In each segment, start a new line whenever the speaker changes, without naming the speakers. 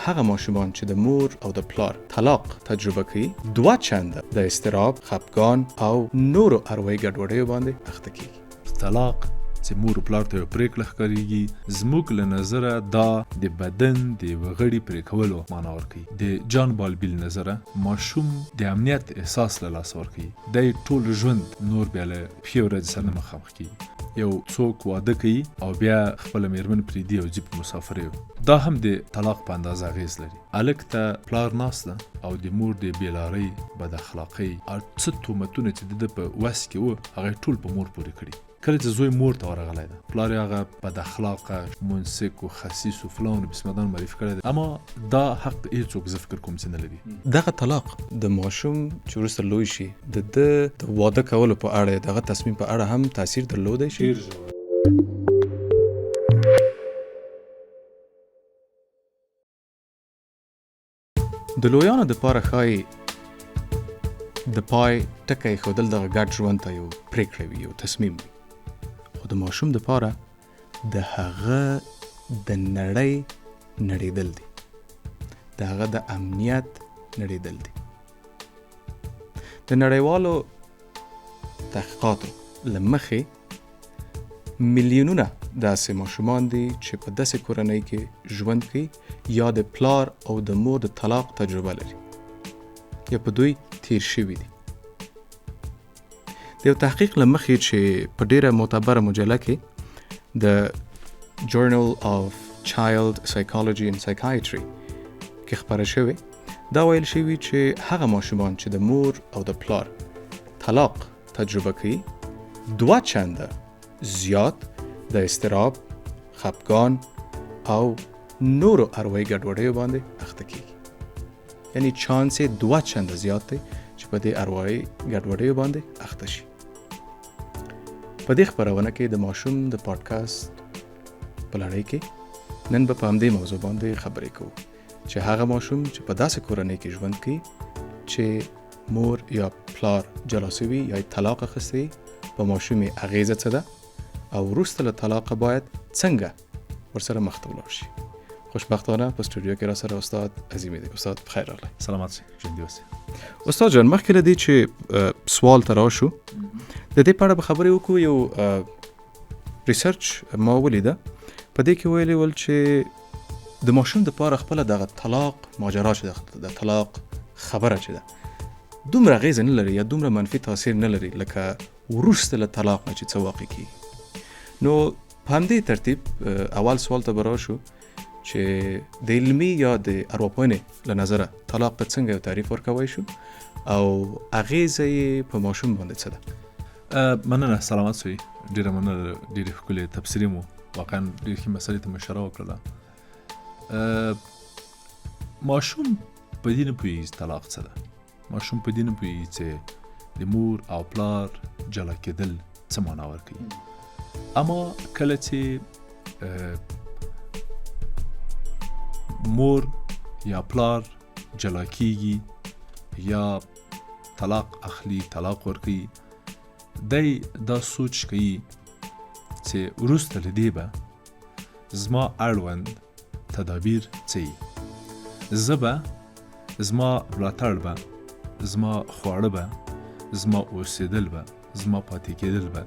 هغه ماشومان چې د مور او د پلار طلاق تجربه کوي 2 چنده د اضطراب، خفګان او نورو اروایي ګډوډیو باندې اخته کیږي.
طلاق چې مور او پلار ته پریکړه ښکارېږي، زموږ له نظره دا د بدن د وغړي پریکولو معنا ورکوي. د جان بالبیل نظره ماشوم د امنیت احساس له لاسه ورکوي. دی ټول ژوند نور بیا له پښې ورځې سره نه مخامخ کیږي. یو څوک واده کوي او بیا خپله میرمن پرېږدي او ځي په مسافرۍ، دا هم د طلاق په اندازه اغېز لري. هلک ته پلار ناست ده او د مور د بېلارۍ، بد اخلاقۍ او څه تهمتونه چې د ده په وس کې وو هغه یې ټول په مور پورې کړي. کله چې زوی مور ته ورغلی ده، پلار یې هغه بد اخلاقه، منسک و خسیس و فلان و بسمدان معرفي کړی ده، اما دا حق هېڅوک زه فکر کوم چې نه لري.
دغه طلاق د ماشوم چې وروسته لوی شي د ده د واده کولو په اړه، دغه تصمیم په اړه هم تاثیر درلودی شي. د لویانو دپاره ښایي د پای ټکی ایښودل دغه ګډ ژوند ته یو پرېکړه وي، یو تصمیم وي. خو د ماشوم دپاره د هغه د نړۍ نړېدل دي، د هغه د امنیت نړېدل دي. د نړیوالو تحقیقاتو له مخې میلیونونه داسې ماشومان دي چې په داسې کورنۍ کې ژوند کوي یا د پلار او د مور د طلاق تجربه لري یا په دوی تیر شوي دي. د یو تحقیق له مخې چې په ډیره معتبره مجله کې د Journal of Child Psychology and Psychiatry کې خپره شوی، دا ویل شوي چې هغه ماشومان چې د مور او د پلار طلاق تجربه کوي 2 چنده زیات د اضطراب، خفګان او نورو اروایي ګډوډیو باندې اخته کیږي. یعنی چانس یې 2 چنده زیات دی چې په دې اروایي ګډوډیو باندې اخته شي. په دې خپرونه کې د ماشوم د پادکاسټ په لړۍ کې نن به په همدې موضوع باندې خبرې کوو چې هغه ماشوم چې په داسې کورنۍ کې ژوند کوي چې مور یا پلار جلا سوي یا طلاق اخیستی، په ماشوم یې اغیزه څه ده او وروسته له طلاقه باید څنګه ورسره مخ ته ولاړ شي. خوشبختانه په استودیو کې را سره استاد عظیمی دی. استاد بخیر راغلی.
سلامت شئ، ژوندي اوسئ.
استاد جان، مخکې له دې چې سوال ته راشو، د دې په اړه به خبرې وکړو. یو ریسرچ ما ولیده، په دې کې ویلي ول چې د ماشوم دپاره خپله دغه طلاق ماجرا چې د طلاق خبره چې ده دومره اغېزه نه لري یا دومره منفي تاثیر نه لري لکه وروسته له طلاق نه چې څه واقع کېږي. نو په همدې ترتیب اول سوال ته به راشو چې د علمي یا د ارواپوهنې له نظره طلاق ته څنګه یو تعریف ورکوی شو او اغېزه یې په ماشوم باندې څه ده؟
مننه، سلامت شئ. ډېره مننه، ډېرې ښکلې تبصرې مو، واقعا ډېرې ښې مسلې ته مو اشاره وکړله. ماشوم په دې نه پوهېږي طلاق څه ده. ماشوم په دې نه پوهېږي چې د مور او پلار جلا کېدل څه معنا ورکوي. اما کله چې مور یا پلار جلا کیږي یا طلاق اخلي، طلاق ورکوي، دی دا سوچ کوي چې وروسته له دې به زما اړوند تدابیر څه وي. زه به، زما ملاتړ به، زما خواړه به، زما اوسېدل به، زما پاتې کېدل به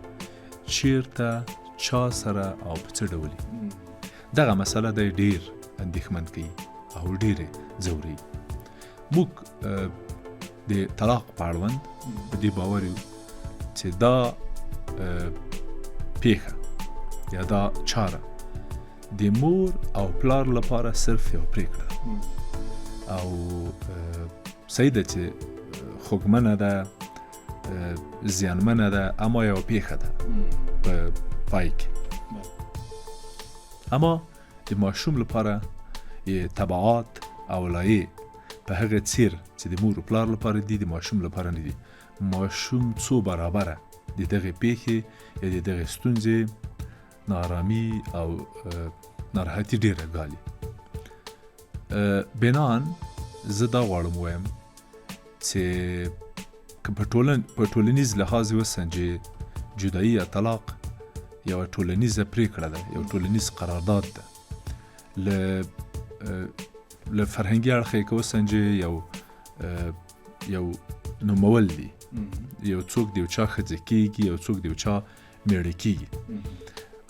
چیرته، چا سره او په څه ډول. دغه مسله دی ډېر اندېښمن کوي او ډېرې ځوروي. موږ د طلاق په اړوند په دې باور یو چې دا پیښه یا دا چاره د مور او پلار لپاره صرف یو پرېکړه ده او صحیح ده چې خوږمنه ده، زیانمنه ده، اما یو پیښه ده په پای کې. اما د ماشوم لپاره یې تبعات او لایې په هغه څیر چې د مور او پلار لپاره دي، د ماشوم لپاره نه دي. ماشوم څو برابره د دغې پیښې یا د دغې ستونزې ناارامي او ناراحتي ډېره ګالي. بنان زه دا غواړم ووایم چې که په ټولنیز لحاظ وسنجې جدایي یا طلاق یو ټولنیزه پریکړه ده، یو ټولنیز قرارداد ده. له له فرهنګي اړخه یې که وسنجې یو نومول دي، یو څوک د یو چا ښځه کېږي، یو څوک د یو چا میړه کېږي،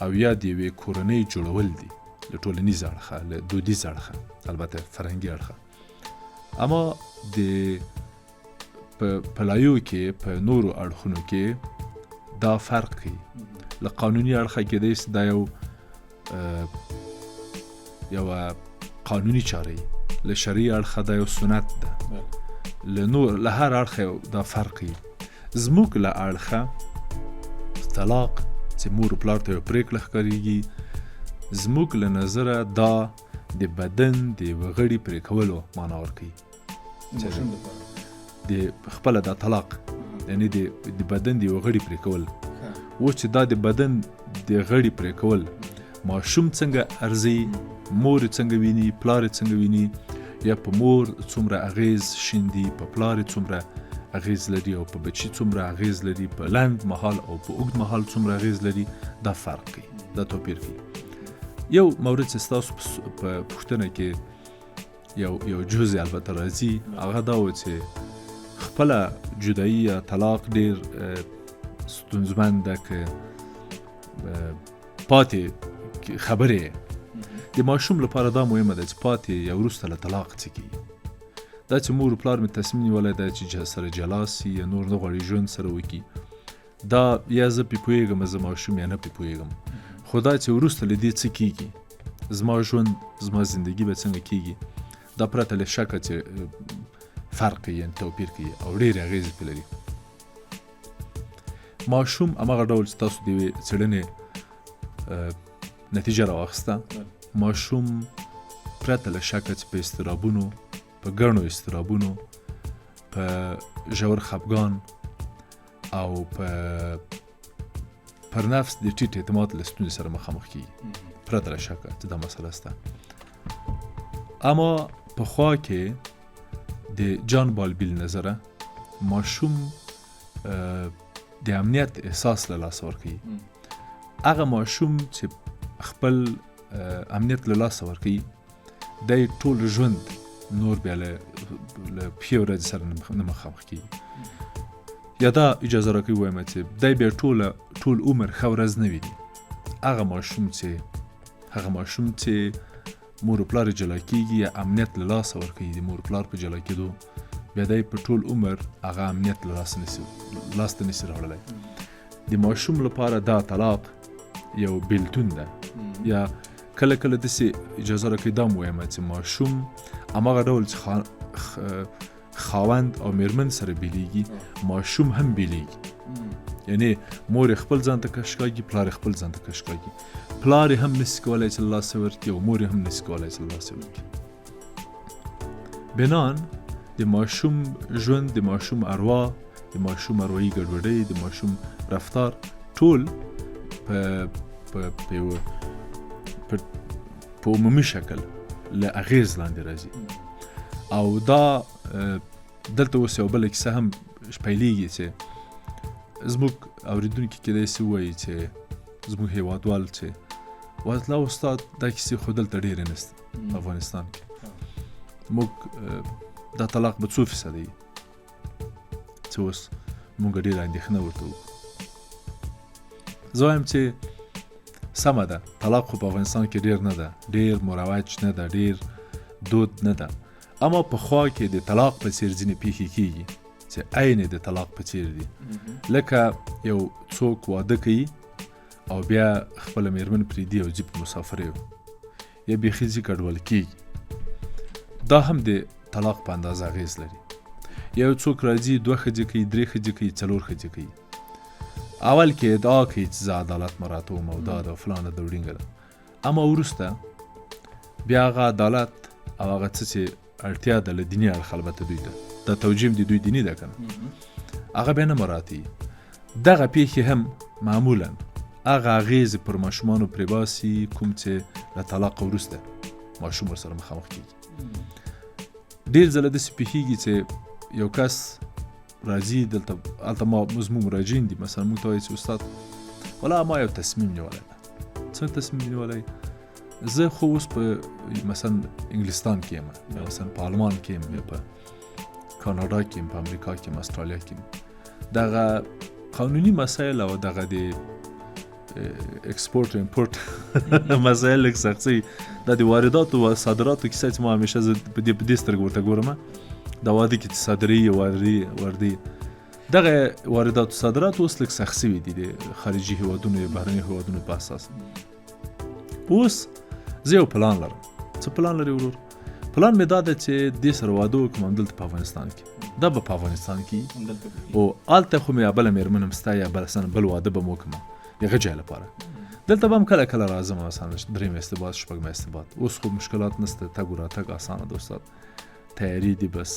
او یا د یوې کورنۍ جوړول دي له ټولنیز اړخه، له دودیز اړخه، البته فرهنګي اړخه. اما د په لایو کې په نورو اړخونو کې دا فرق کوي. له قانوني اړخه کېدای شي دا یوه قانوني چاره وي، له شرعي اړخه دا یو سنت ده، له هر اړخه دا فرق وي. زموږ له اړخه طلاق چې مور و پلار ته یو پرېکړه ښکارېږي، زموږ له نظره دا د بدن د یوه غړي پرې کولو معنا ورکوي. د خپله دا طلاق یعنی د بدن د یوه غړي پرې کول. اوس چې دا د بدن د غړي پرې کول ماشوم څنګه ارزي، مور څنګه ویني، پلار څنګه ویني، یا په مور څومره اغیز شیندي، په پلار څومره اغیز لري، او په بچي څومره اغیز لري، په لنډ مهال او په اوږد مهال څومره اغیز لري، دا فرق کوي، دا توپیر کوي. یو مورد چې ستاسو په پوښتنه کې یو جزء البته راځي، هغه دا و چې خپله جدایي یا طلاق ډېر ستونزمن ده که پاتې خبرې د ماشوم لپاره دا مهمه ده چې پاتې یا وروسته له طلاق څه کېږي. دا چې مور و پلار مې تصمیم نیولی ده چې سره جلا سي یا نور نه غواړي ژوند سره وکړي، دا یا زه پې پوهېږم زه ماشوم یا نه پې پوهېږم، خو دا چې وروسته له دې څه کېږي، زما ژوند زما زندگی به څنګه کېږي، دا پرته له شکه چې فرق کوي، یعنې توپیر کوي او ډېرې اغېزې پرې لري. ماشوم هماغه ډول چې تاسو د یوې څېړنې نتیجه راواخیسته، ماشوم پرته له شکه چې په اضطرابونو، په ګڼو اضطرابونو، په ژور خفګان او پر نفس د ټیټ اعتماد له ستونزې سره مخامخ کېږي، پرته له شکه چې دا مسله شته. اما پخوا کې د جان بالبیل نظره ماشوم د امنیت احساس له لاسه ورکوي. هغه ماشوم چې خپل امنیت له لاسه ورکوي، دی ټول ژوند نور بیا له پښې ورځې سره نه مخامخ کېږي. یا دا اجازه راکوي ووایم چې دی بیا ټول عمر ښه ورځ نه ویني. هغه ماشوم چې مور و پلار جلا کېږي یا امنیت له لاسه ورکوي د مور و پلار په جلا کېدو، بیا دی په ټول عمر هغه امنیت له لاسه نشي راوړلی. د ماشوم لپاره دا طلاق یو بیلتون ده. یا کله کله داسې اجازه راکوي دا ووایم چې ماشوم هماغه ډول چې خاوند او میرمن سره بیلیږي، ماشوم هم بیلیږي. یعنی مور خپل ځان ته کش کاږي، پلار خپل ځان ته کش کاږي، پلار هم نشي کولی چې له لاسه ورکړي او مور هم نشي کولی چې له لاسه ورکړي. بنان د ماشوم ژوند، د ماشوم اروا، د ماشوم اروايي ګډوډۍ، د ماشوم رفتار ټول په عمومي شکل له اغیز لاندې راځي. او دا دلته اوس یو بله کیسه هم پیلېږي چې زموږ اورېدونکي کېدای شي ووایي چې زموږ هېوادوال چې وایي استاد دا کیسې خو دلته ډېرې نشته په افغانستان کې، موږ دا طلاق به 2% وي چې اوس موږ ډېره اندېښنه ورته وکړو. زه وایم چې سمه ده، طلاق خو په افغانستان کې ډېر نه ده، ډېر مروج نه ده، ډېر دود نه ده. اما په خوا کې د طلاق په څېر ځینې پیښې کېږي چې عین د طلاق په څېر دي. لکه یو څوک واده کوي او بیا خپله میرمن پرېږدي او ځي په مسافریو، یا بیخي ځي کډوال کېږي، دا هم د طلاق په اندازه اغېز لري. یا یو څوک راځي 2 ښځې کوي، 3 ښځې کوي، 4 ښځې کوي، اول کې ادعا کوي چې زه عدالت مراعاتوم او دا ده فلانه ده وړینګه ده، اما وروسته بیا هغه عدالت او هغه څه چې اړتیا ده له دیني اړخ، البته دوی ته دا توجیم د دوی دیني ده که نه، هغه بیا نه مراعاتوي. دغه پیښې هم معمولا هغه اغېزې پر ماشومانو پرې باسي کوم چې له طلاق وروسته ماشوم ورسره مخامخ کېږي. ډېر ځله داسې پیښېږي چې یو کس راځي دلته، هلته زموږ مراجعین دي، مثلا موږ ته وایي چې استاد والله ما یو تصمیم نیولی ده. څه تصمیم نیولی؟ زه خو اوس په مثلا انګلستان کې یم، مثلا په آلمان کې یم، یا په کاناډا کې یم، په امریکا کې یم، استرالیا کې یم. دغه قانوني مسایل او دغه د اکسپورت و امپورت مسایل لږ سخت شي. دا د وارداتو او صادراتو کیسه چې ما همیشه زه په دې سترګو ورته ګورم، دا واردې کې صادري واردې دغه واردات و صادرات اوس لږ سخت شوي دي د خارجي هیوادونو یا بهرني هیوادونو په اساس. اوس زه یو پلان لرم. څه پلان لري ورور؟ پلان مې دا ده چې دې سره واده وکړم همدلته په افغانستان کې. دا به په افغانستان کې او هلته خو مې بله مېرمن هم ستا یا بل واده به م وکړم د هغه ځای لپاره. دلته به هم کله کله راځم، مثلا درېیم استباد شپږم استباد. اوس خو مشکلات نشته، تګ و راتګ اسانه ده استاد، تیاري دي، بس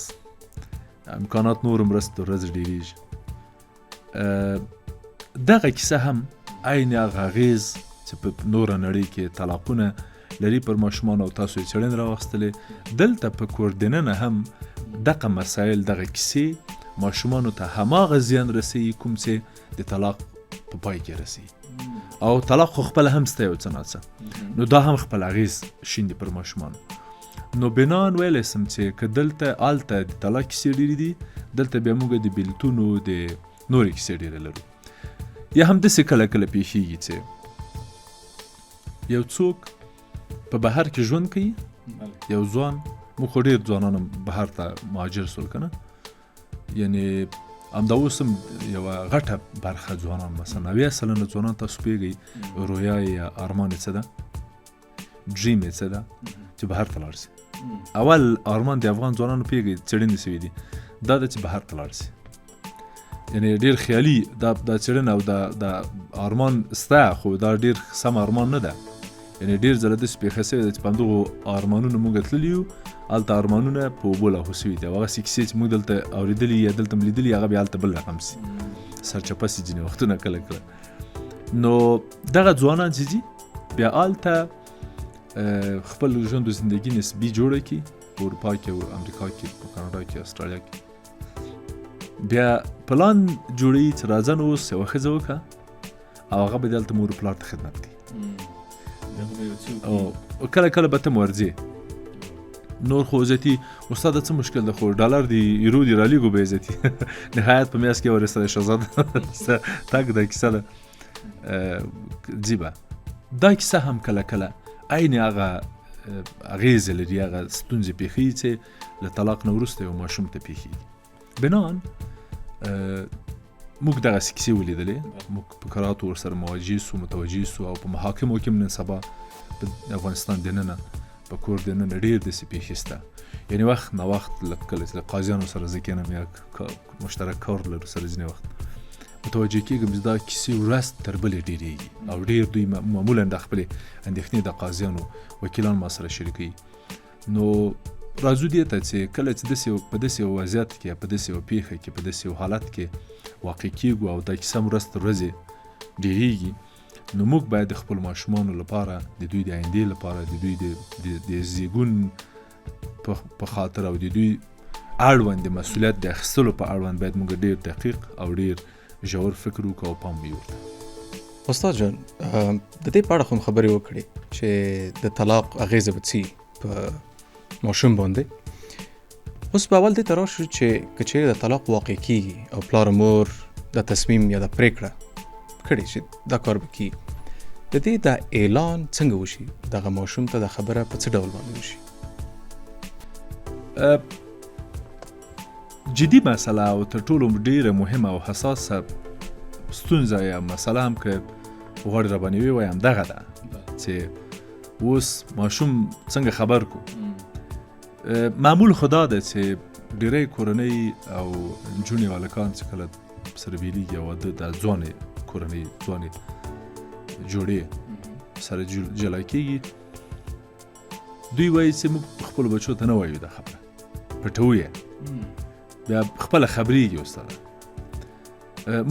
امکانات نور هم ورځ تر ورځې ډېرېږي. دغه کیسه هم عین هغه اغېز چې په نوره نړۍ کې طلاقونه لري پر ماشومانو او تاسو یې څېړنې راواخیستلې، دلته په کور دننه هم دغه مسایل، دغه کیسې ماشومانو ته هماغه زیان رسوي کوم چې د طلاق په پای کې رسوي. او طلاق خو خپله هم سته یو څه ناڅه، نو دا هم خپل اغېز شیندي پر ماشومانو. نو بنان ویلی سم چې که دلته هلته د طلاق کیسې ډېرې دي، دلته بیا موږ د بېلتونو د نورې کیسې ډېرې لرو. یا همداسې کله کله پیښېږي چې یو څوک په بهر کې ژوند کوي، یو ځوان، موږ خو ډېر ځوانان هم بهر ته مهاجر سول که نه، یعنې همدا اوس هم یوه غټه برخه ځوانان، مثلا 90% ځوانان تاسو پوهېږئ رویا یا ارمان یې څه ده، ډریم یې څه ده چې بهر ته لاړ شي. اول ارمان د افغان ځوانانو پوهېږئ څېړنې شوي دي، دا ده چې بهر ته لاړ شي. یعنې ډېر خیالي دا څېړنه او دا ارمان سته، خو دا ډېر سم ارمان نه ده. یعنې ډېر ځله داسې پېښه شوې ده چې په همدغو ارمانونو موږ تللي یو، هلته ارمانونه په اوبو لاهو شوي دي، او هغسې کیسې چې موږ دلته اورېدلي یا دلته م لیدلي، هغه بیا هلته بل رقم شي، سرچپه شي ځینې وختونه کله کله. نو دغه ځوانان چې ځي بیا هلته خپل ژوند و زندګي نسبي جوړه کړي په اروپا کې او امریکا کې، په کاناډا کې، استرالیا کې. بیا پلان جوړوي چې راځه نو اوس یوه ښځه وکړه او هغه به دلته مور و پلار ته خدمت کوي، او کله کله به ته م ورځې. نور خو عزتي استاده څه مشکل ده، خو ډالر دی یورو دی رالیږو به عزتي نهایت په میاشت کې ورسره شهزاده تګ ده کیسه ده ځي به. دا کیسه هم کله کله عین هغه اغېزې لري، هغه ستونزې پېښوي چې له طلاق نه وروسته یو ماشوم ته پېښېږي. بنان موږ دغسې کیسې ولیدلې، موږ په کراتو ورسره مواجه سو، متوجه سو، او په محاکمو کې هم نن سبا په افغانستان دننه په کور دننه ډېر داسې پېښې شته. یعنې وخت نه وخت کله چې له قاضیانو سره زه کښېنم یا مشترک کار لرو سره ځینې وخت متوجه کېږم چې دا کیسې ورځ تر بلې ډېرېږي، او ډېر دوی معمولا د خپلې اندېښنې د قاضیانو وکیلان ما سره شریکوي. نو راځو دې ته چې کله چې په داسې یو وضعیت کې، په داسې یو پېښه کې، په داسې یو حالت کې واقع کېږو او دا کیسه ورځ تر ورځې ډېرېږي، نو موږ باید د خپل ماشومانو لپاره، د دوی د آیندې لپاره، د دوی د زیږون په خاطر او د دوی اړوند د مسؤلیت د اخیستلو په اړوند باید موږ ډېر دقیق او ډېر ژور فکر وکړو او پام ویو.
استاد جان، د دې په اړه خو خبرې وکړې چې د طلاق اغېزه به څه په ماشوم باندې. اوس به اول دې ته راشو چې که چېرې د طلاق واقع کېږي او پلار مور د تصمیم یا د پرېکړه کړې چې دا کار به کېږي، د دې د اعلان څنګه وشي؟ دغه ماشوم ته د خبره په څه ډول باندې وشي؟
جدي مسله او تر ټولو ډېره مهمه او حساسه ستونزه یا مسله هم که غواړې راباندې ووایم دغه ده چې اوس ماشوم څنګه خبر کو. معمول خو دا ده چې ډېری کورنۍ او نجونې او هلکان چې کله سره بېلېږي او واده د ځوانې کورنۍ ځوانې جوړې سره جلا کېږي، دوی وایي چې موږ خپلو بچو ته نه وایو دا خبره، پټوو یې، بیا خپله خبرېږي. استاده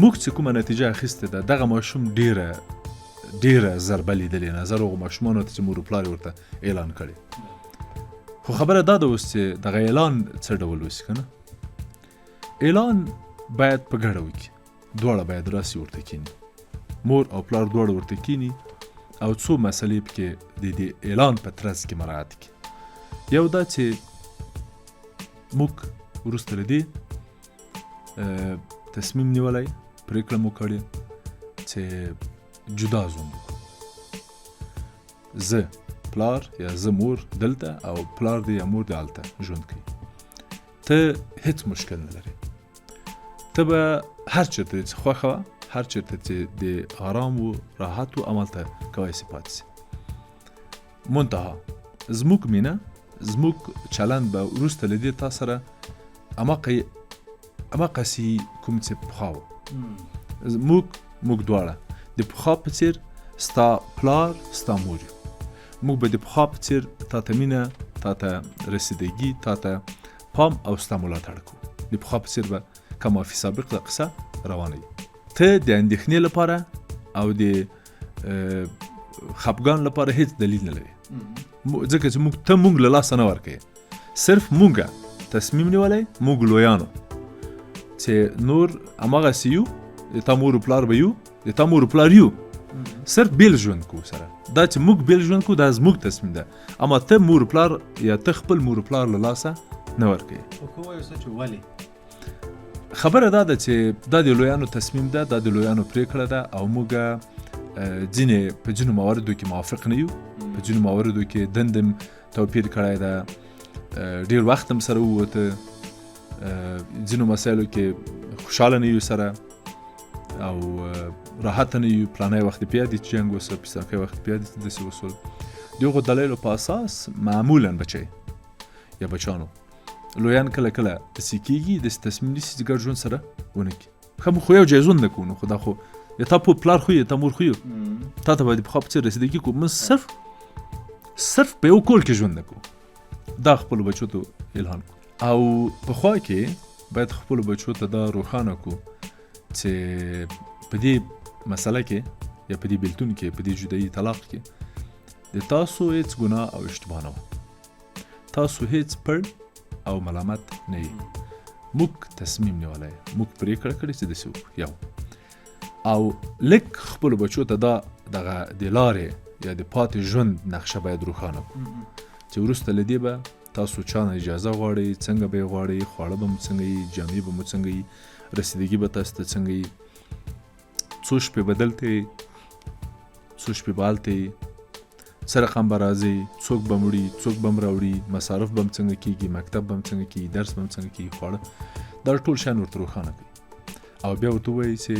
موږ چې کومه نتیجه اخیستې ده، دغه ماشوم ډېره ضربه لیدلې نظر هغو ماشومانو ته چې مور و پلار یې ورته اعلان کړی. خو خبره دا ده اوس چې دغه اعلان څه ډول وشي که نه؟ اعلان باید په ګډه وکړي، دواړه باید راسي ورته کښېني، مور او پلار دواړه ورته کښېني او څو مسلې پکې د دې اعلان په ترڅ کې مراعات کړي. یو دا چې موږ وروسته له دې تصمیم نیولی، پرېکړه مو کړې چې جدا ژوند وکړو. زه پلار یا زه مور دلته او پلار دی یا مور دی هلته ژوند کوي. ته هیڅ مشکل نه لري، ته به هر چېرته چې خوښه وه، هر چېرته چې د آرام و راحت و همالته کولی سي پاتې سي. منتها زموږ مینه، زموږ چلند به وروسته له دې تا سره هماقسې کوم چې پخوا و. موږ دواړه د پخوا په څېر ستا پلار ستا مور یو. موږ به د پخوا په څېر تا ته مینه، تا ته رسیدګي، تا ته پام او ستا ملاتړ کوو. د پخوا په څېر به کما فی سابق د قصه روانه وي. ته د اندېښنې لپاره او د خفګان لپاره هیڅ دلیل نه لري، ځکه چې ته موږ له لاسه نه ورکوې. صرف موږ تصمیم نیولی، موږ لویانو چې نور هماغسې یو، د تا مور و پلار به یو، د تا مور و پلار یو، صرف بیل ژوند کوو سره. دا چې موږ بیل ژوند کوو دا زموږ تصمیم ده، اما ته مور و پلار یا ته خپل مور و پلار له لاسه نه ورکوې. خبره دا ده چې دا د لویانو تصمیم ده، دا د لویانو پرېکړه ده او موږ ځینې په ځینو مواردو کې موافق نه یو، په ځینو مواردو کې دندم توپیر کړی ده، ډېر وخت هم سره ووته، ځینو مسایلو کې خوشحاله نه یو سره او راحت نه یو. پلانی وخت پیادې چې جنګ وسه، پیساقی وخت پیادې چې داسې وسول. د هغو دلایلو په اساس معمولا بچی یا بچانو لویان کله کله داسې کېږي، داسې تصمیم نیسي چې ګډ ژوند سره ونه کړي. ښه موږ خو یو ځای ژوند نه کوو، نو خو دا خو یا تا پلار خو یا تا مور خو یو، تا ته باید پخوا په څېر رسیدګي کوو. موږ صرف په یو کور کې ژوند نه کوو. دا خپلو بچو ته الهام کوو او پخوا کې باید خپلو بچو ته دا روښانه کوو چې په دې مسله کې یا په دې بېلتون کې، په دې جدایي طلاق کې د تاسو هیڅ ګناه او اشتباه نه وه. تاسو هیڅ پړ او ملامت نه یې. موږ تصمیم نیولی، موږ پرېکړه کړې چې داسې وکړو. یو او لږ خپلو بچو ته دغه د لارې یا د پاتې ژوند نقشه باید روښانه کړو چې وروسته له دې به تاسو چا نه اجازه غواړئ، څنګه به یې غواړئ، خواړه به مو څنګه یي، جامې به مو څنګه یي، رسیدګي به تاسو ته څنګه یي، څو شپې به دلته یې، څو شپې به هلته یې، څه رقم به راځئ، څوک به م وړي، څوک به م راوړي، مصارف به م څنګه کېږي، مکتب به م څنګه کېږي، درس به م څنګه کېږي، خواړه، دا ټول شیان ورته روښانه کوي او بیا ورته ووایي چې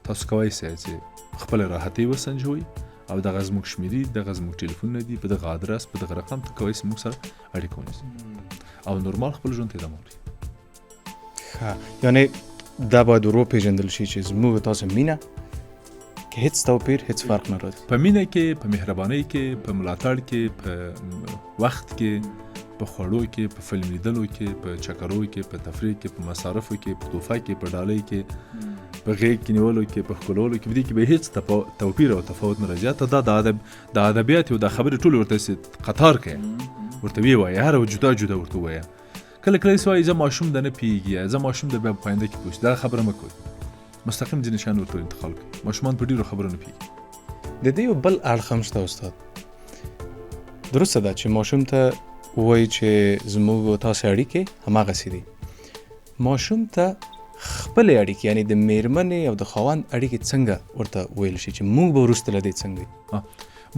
تاسو کولی سئ چې خپله راحتۍ وسنجوئ او دغه زموږ شمیرې، دغه زموږ ټلیفونونه دي، په دغه آدرس، په دغه رقم ته کولی سئ موږ سره اړیکه ونیسئ او نورمال خپل ژوند ته ادامه ورکړئ.
ښه، یعنې دا باید ورو پېژندل شي چې زموږ او تاسو مینه کې هیڅ توپیر، هیڅ فرق نه راځي.
په مینه کې، په مهربانۍ کې، په ملاتړ کې، په وخت کې، په خوړو کې، په فلم لیدلو کې، په چکرو کې، په تفریح کې، په مصارفو کې، په تحفه کې، په ډالۍ کې، په غېږ کې نیولو کې، په ښکلولو کې، په دې کې به هیڅ توپیر او تفاوت نه راځي. ته دا د ادبیات او د خبرې ټولې ورته قطار کوې، ورته ویې وایه، هر جدا جدا ورته ووایه. کله کله یې وایي زه ماشوم ده نه پوهېږي، زه ماشوم ده بیا په پاینده کې پوه شي. دا خبره مه کوئ، مستقیم ځینې شیان ورته انتقال کړئ. ماشومان په ډېرو خبرو نه پوهېږي.
د دې یو بل اړخ هم شته استاد. درسته ده چې ماشوم ته وایي چې زموږ او تاسې اړیکې هماغسې دي. ماشوم ته خپلې اړیکې، یعنې د مېرمنې او د خاوند اړیکې څنګه ورته ویل شي چې موږ به وروسته له دې څنګه یو؟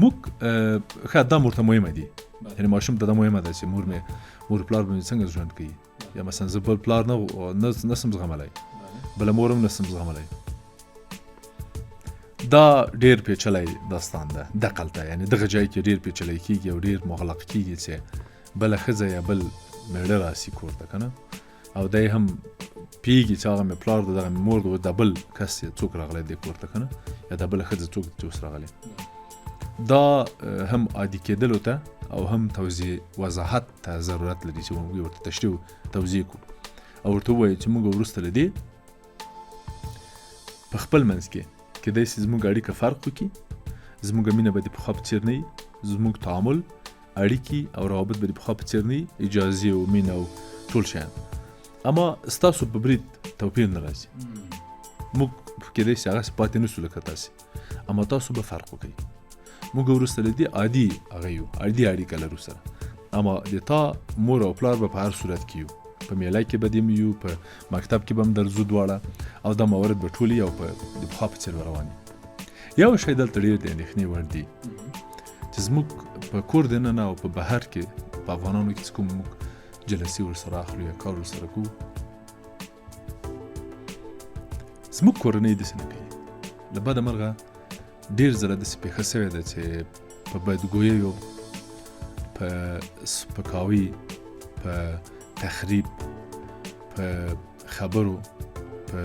موږ ښه دا ورته مهمه دي، یعنې ماشوم ته دا مهمه ده چې مور پلار به مې څنګه ژوند کوي، یا مثلا زه بل پلار نسم زغملی، بله مور هم نسم زغملی. دا ډېر پیچلی داستان ده دقلته، یعنې دغه ځای کې ډېر پیچلی کېږي او ډېر مغلق کېږي چې بله ښځه یا بل میړه راسي کور ته، که نه، او دی هم پوهېږي چې هغه مې پلار ده، دغه مې مور ده، دا بل کس څوک راغلی دی کور ته، که نه، یا دا بله ښځه څوک چې اوس راغلی. دا هم عادي کېدلو ته او هم وضاحت ته ضرورت لري چې موږ ورته تشریح توضیح کړو او ورته ووایو چې موږ وروسته له دې په خپل منځ کې کېدای شي زموږ اړیکه فرق وکړي، زموږ مینه به د پخوا په څېر نه وي، زموږ تعامل، اړیکې او روابط به د پخوا په څېر نه وي، اجازې او مینه او ټول شیان، اما ستاسو په برید توپیر نه راځي. موږ کېدای شي هغسې پاتې نه شو لکه تاسې، اما تاسو به فرق وکړئ. موږ وروسته له دې عادي هغه یو عادي اړیکه لرو سره. اما د تا مور او پلار به په هر صورت کې یو، په میله کې به دې یو، په مکتب کې به هم درځو دواړه، او دا موارد به ټول یو په د پخوا په څېر به روان وي. یو شی دلته ډېر د اندېښنې وړ دی چې زموږ په کور دننه او په بهر کې په افغانانو کې چې کوم موږ جلسې ورسره اخلو یا کار ورسره کوو، زموږ کورنۍ داسې نه کوي. له بده مرغه ډېر ځله داسې پېښه سوې ده چې په بدګوییو، په سپکاوي، په تخریب، په خبرو، په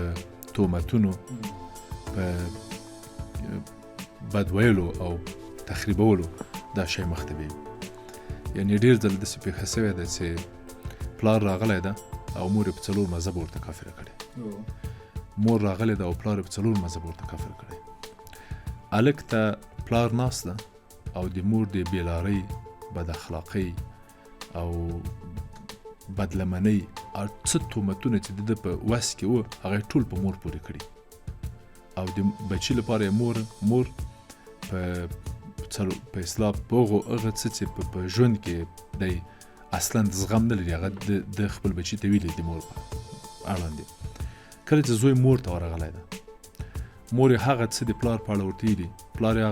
تهمتونو، په بد ویلو او تخریبولو دا شی مخته وي. یعنې ډېر ځله داسې پېښه سوې ده چې پلار راغلی ده او مور یې په 4 مذهب ورته کافره کړې، مور راغلی ده او پلار یې په 4 مذهب ورته کافره کړی. هلک ته پلار ناست ده او د مور د بېلارۍ، بد اخلاقۍ او بدلمنۍ او څه تهمتونه چې د ده په وس کې وو هغه یې ټول په مور پورې کړي، او د بچي لپاره یې مور په اصطلاح په هغه څه چې په ژوند کې دی اصلا زغم نه لري، هغه د خپل بچي ته ویلي د مور په اړوند. کله چې زوی مور ته ورغلی ده، مور یې هغه څه د پلار په اړه ورته ویلي، پلار یې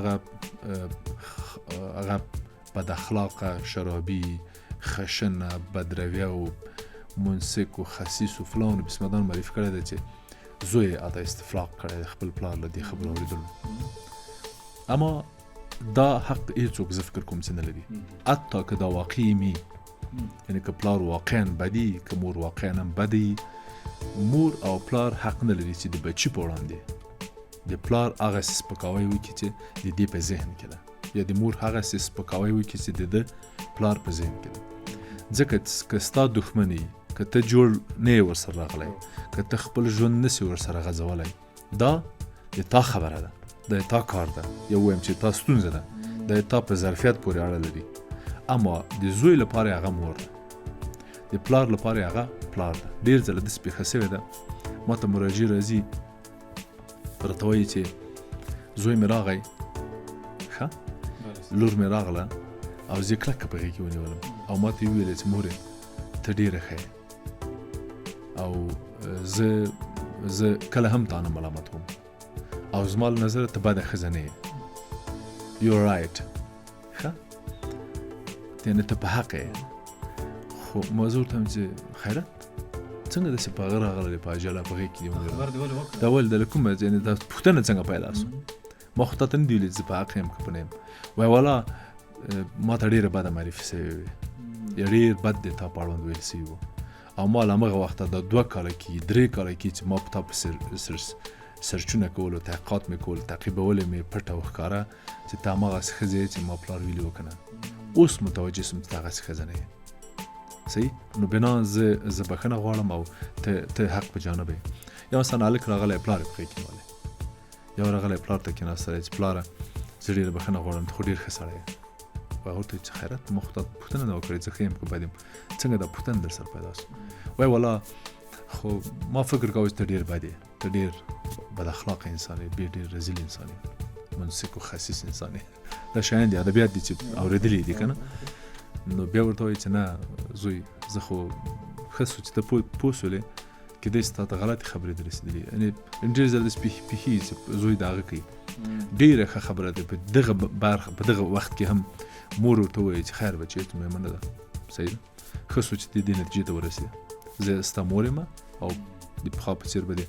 هغه بد اخلاقه، شرابي، خشنه، بدرویه او منسک و خسیس و فلان و بسمدان معرفي کړی دی چې زوی یې اته استفلاق کړی د خپل پلار له دې خبرو اورېدلو. اما دا حق هیڅوک زه فکر کوم چې نه لري، حتی که دا واقعي می، یعنی که پلار واقعا بدی، که مور واقعا هم بدی، مور او پلار حق نه لري چې د بچي په وړاندې د پلار هغه سپکاوی وکړي چې د دې په ذهن کې ده، یا د مور هغه سپکاوی وکړي چې د ده پلار په ذهن کې ده. ځکه که ستا دښمني، که ته جوړ نه یې ورسره راغلی، که ته خپل ژوند نسې ورسره غځولی، دا د تا خبره ده، دا د تا کار ده، یا ووایم چې تا ستونزه ده، دا د تا په ظرفیت پورې اړه لري. اما د زوی لپاره هغه مور ده، د پلار لپاره هغه پلار ده. ډېر ځله داسې پېښه سوې ده، ما ته مراجع راځي راته وایي چې زوی مې راغی، ښه لور مې راغله او زه یې کلکه په غېږ کې ونیولم او ما ته یې وویل چې مورې ته ډېره ښه یې او زه کله هم تا نه ملامت وم او زما له نظره ته بده ښځه نه یې، you're right، ښه یعنې ته په حق یې. خو ما زه ورته وایم چې خیرت څنګه داسې په هغه راغلی په عجله په غېږ کې دې ونیولم، دا ولې د له کومه یعنې دا پوښتنه څنګه پیدا شوه؟ ما خو تا ته نه دي ویلي چې زه په حق یم که په نه یم. وایي والا ما ته ډېره بده معرفي سوې وې، یا ډېر بد دې تا په اړوند ویل سوي وو، او ما له همغه وخته دا 2 کاله کې 3 کاله کې چې ما په تا په سرچونه کول او تحقیقات مې کول، تعقیبولې مې پټه او ښکاره چې ته همغسې ښځه یې چې ما پلار ویلي وو که نه. اوس متوجه سوم چې ته هغسې ښځه نه یې. صحیح؟ نو بنا زه بښنه غواړم او ته حق په جانب یې. یا مثلا هلک راغلی پلار یې په غېږ کې نیولی، یا راغلی پلار ته کېناستلی چې پلاره زه ډېره بښنه غواړم، ته خو ډېر ښه سړی یې. هغه ورته وایي چې خیرت ما خو تا پوښتنه نه وکړې زه ښه یم که بد یم، څنګه دا پوښتنه در سره پیدا شوه؟ وایي والا خو ما فکر کوه چې ته ډېر بد یې، ته ډېر بد اخلاقه انسان یې، ډېر رذیل انسان یې، منسک و خسیس انسان یې. دا شیان دي، ادبیات دي چې اورېدلي دي که نه. نو بیا ورته وایي چې نه زوی زه خو ښه شو چې ته پوه شولې، کېدای شي تا ته غلطې خبرې در رسېدلي. یعنې ډېر ځله داسې پېښېږي چې زوی د هغه کوي ډېره ښه خبره ده، په دغه وخت کې هم مور ورته ووایي چې خیر بچی ته مېرمنه ده، صحیح ده، ښه شو چې دې نتیجې ته ورسېده، زه ستا مور یم او د پخوا په څېر به دې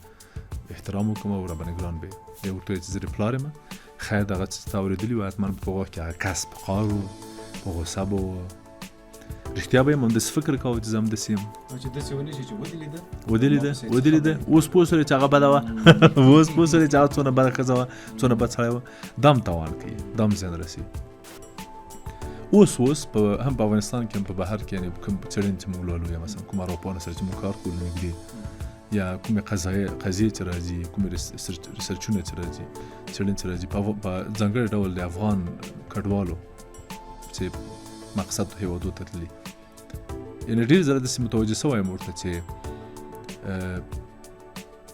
احترام وکړم او راباندې ګران به یې. بیا ورته وایي چې زه د پلار یم، خیر دغه څه تا اورېدلي وو، حتما په هغه وخت کې هغه کس په قهر و، په غوسه به و، رښتیا به یم همداسې فکر کوه چې زه همداسې یم.
چې داسې ونه شي چې
ودلې ده اوس پوه شولې چې هغه بده وه، اوس پوه شولې چې هغه څونه بده ښځه وه، څونه بد سړی وه. دا هم تاوان کوي، دا هم زیان رسوي. اوس هم په افغانستان کې هم په بهر کې، یعنې کوم څېړنې چې موږ لولو، یا مثلا کوم اروپایانو سره چې موږ کار کوو نږدې، یا کومې قضیې چې راځي، کومې ریسرچونه چې راځي، څېړنې چې راځي په ځانګړي ډول د افغان کډوالو چې مقصد هېوادو ته تللي، یعنې ډېر ځله داسې متوجه سوی یم ورته چې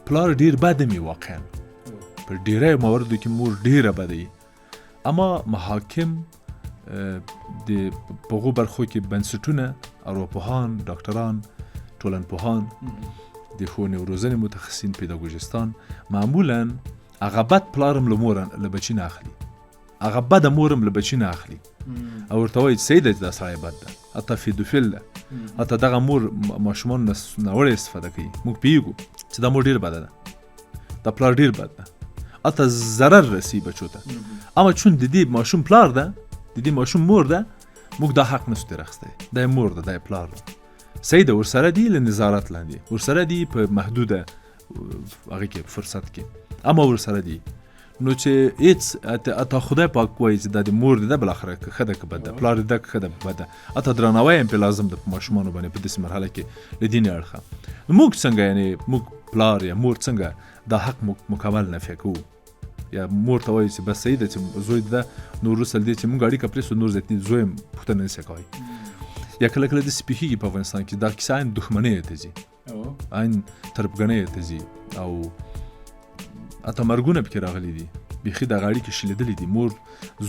پلار ډېر بده مې واقعا په ډېری مواردو کې مور ډېره بده وي، اما محاکم د بغو برخو کې بنسټونه ارواپوهان، ډاکټران، ټولنپوهان، د ښوونې او روزنې متخصصین، پیداګوژستان معمولا هغه بد پلارم له مور له بچي نه اخلي، هغه بده مورم له بچي نه اخلي او ورته وایي سیده دا سړی بد ده، حتی فیدوفیل ده، حتی دغه مور ماشومان ناوړه استفاده کوي. موږ پوهېږو چې دا مور ډېر بده ده، دا پلار ډېر بد ده، حتی ضرر رسي بچو ته. اما چون د دې ماشوم پلار ده، د دې ماشوم مور ده، موږ دا حق نشو ترې اخیستی. دا یې مور ده، دا یې پلار ده، صحیح ده، ورسره دي له نظارت لاندې، ورسره دي په محدوده هغې کې فرصت کې، اما ورسره دي. نو چې هېڅ حتی خدای پاک وایي چې دا د مور ده بالاخره که ښه ده که بد ده، پلار ده که ښه ده بد ده، حتی درناوی هم پرې لازم ده په ماشومانو باندې په داسې مرحله کې له دیني اړخه. نو موږ څنګه یعنې موږ پلار یا مور څنګه دا حق مکمل نفی کوو؟ یا مور ته وایي چې بس صحیح ده چې زوی ده، نو وروسته له دې چې موږ اړیکه پرېږدو نور زیاتې زوی هم پوښتنه نشي کوی. یا کله کله داسې پېښېږي په افغانستان کې دا کیسه عین دښمنۍ ته ځي، عین تربګنۍ ته ځي او حتی مرګونه پکې راغلي دي. بیخي دغه اړیکې شلېدلې دي، مور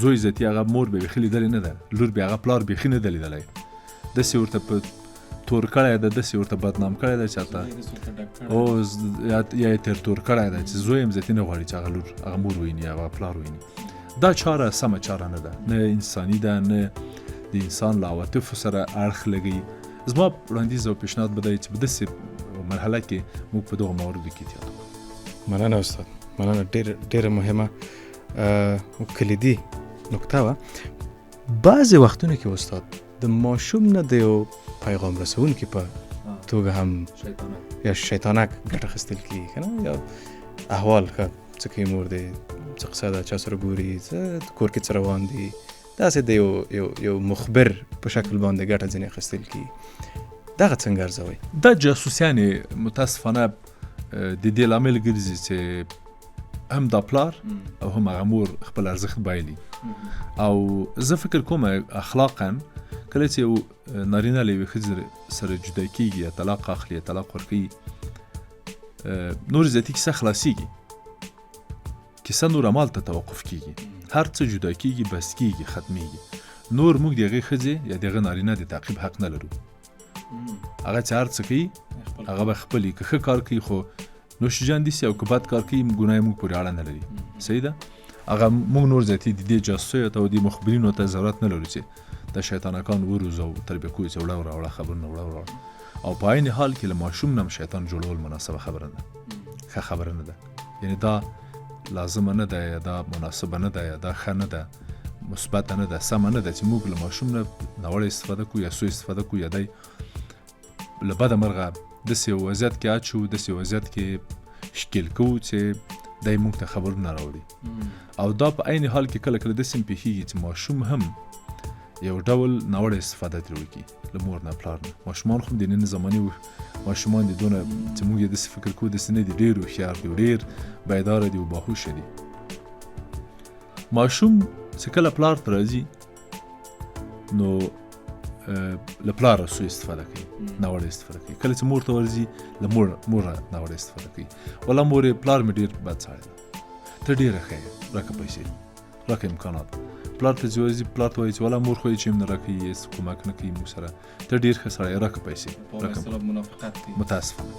زوی ذاتي هغه مور به بیخي لیدلې نه ده، لور به هغه پلار بیخي نه ده لیدلی، داسې ورته په تور کړی ده، داسې ورته بدنام کړی ده چې حتی یا یې تر تور کړی ده چې زوی هم ذاتي نه غواړي چې هغه لور هغه مور وویني، هغه پلار وویني. دا چاره سمه چاره نه ده، نه انساني ده، نه د انسان له عواطفو سره اړخ لګوي. زما وړاندیز او پیشنهاد به دی چې په داسې مرحله کې موږ په دغو مواردو کې احتیاط وکړو.
مننه استاد، مننه، ډېره مهمه او کلیدي نکته وه. بعضې وختونه کې استاد د ماشوم نه د یو پیغام رسونکي په توګه هم یا شیطانک ګټه اخیستل کېږي که نه، یا احوال ښه څه کوي مور دی، څه قصه ده، چا سره ګوري، څه کور کې څه روان دي، داسې د یو مخبر په شکل باندې ګټه ځینې اخیستل کېږي. دغه څنګه ارزوئ؟
دا جاسوسیانې متاسفانه د دې لامل ګرځي چې هم دا پلار او هم هغه مور خپل ارزښت بایلي. او زه فکر کوم اخلاقا کله چې یو نارینه له یوې ښځې سره جدا کېږي یا طلاق اخلي یا طلاق ورکوي، نور زیاتي کیسه خلاصېږي، کیسه نور همالته توقف کېږي، هر څه جدا کېږي، بس کېږي، ختمېږي. نور موږ د هغې ښځې یا د هغه نارینه د تعقیب حق نه لرو. هغه چې هر څه کوي هغه به خپلې، که ښه کار کوي خو نوشجان دي سي، او که بد کار کوي ګناه یې موږ پورې اړه نه لري. صحیح ده؟ هغه موږ نور زیاتي د دې جاسوسیو ته او د مخبرینو ته ضرورت نه لرو چې د شیطانکان وروزو او تربیه کوي چې وړه وړه خبرونه وړه، او په عین حال کې له ماشوم نه شیطان جوړول مناسبه خبره نه، ښه خبره نه ده. یعنی دا لازمه نه ده، یا دا مناسبه نه ده، یا دا ښه نه ده، مثبته نه ده، سمه نه ده چې موږ له ماشوم نه ناوړه استفاده کوو یا سوء استفاده کوو، یا دی له بده مرغه داسې یو وضعیت کې اچو، داسې وضعیت کې ښکیل کوو چې دی موږ ته خبرونه راوړي. او دا په عین حال کې کله کله داسې پېښېږي چې ماشوم هم یو ډول ناوړه استفاده ترې وکړي له مور نه، پلار نه. ماشومان خو د نن زماني ماشومان دي، دونه چې موږ یې داسې فکر کوو داسې نه دي، ډېر هوښیار دي، ډېر بیداره دي او باهوشه دي. ماشوم چې کله پلار ته راځي نو له پلاره سوء استفاده کوي، ناوړه استفاده کوي. کله چې مور ته ورځي له موره ناوړه استفاده کوي. ولا مور یې پلار مې ډېر بد سړی ده، ته ډېره ښه یې، راکړه پیسې، راکړه امکانات. پلار ته چې ورځي پلار ته وایي چې ولا مور خو یې چې هم نه راکوي، هېڅ کومک نه کوي موږ سره، ته ډېر ښه سړی یې، راکړه پیسې. متاسفانه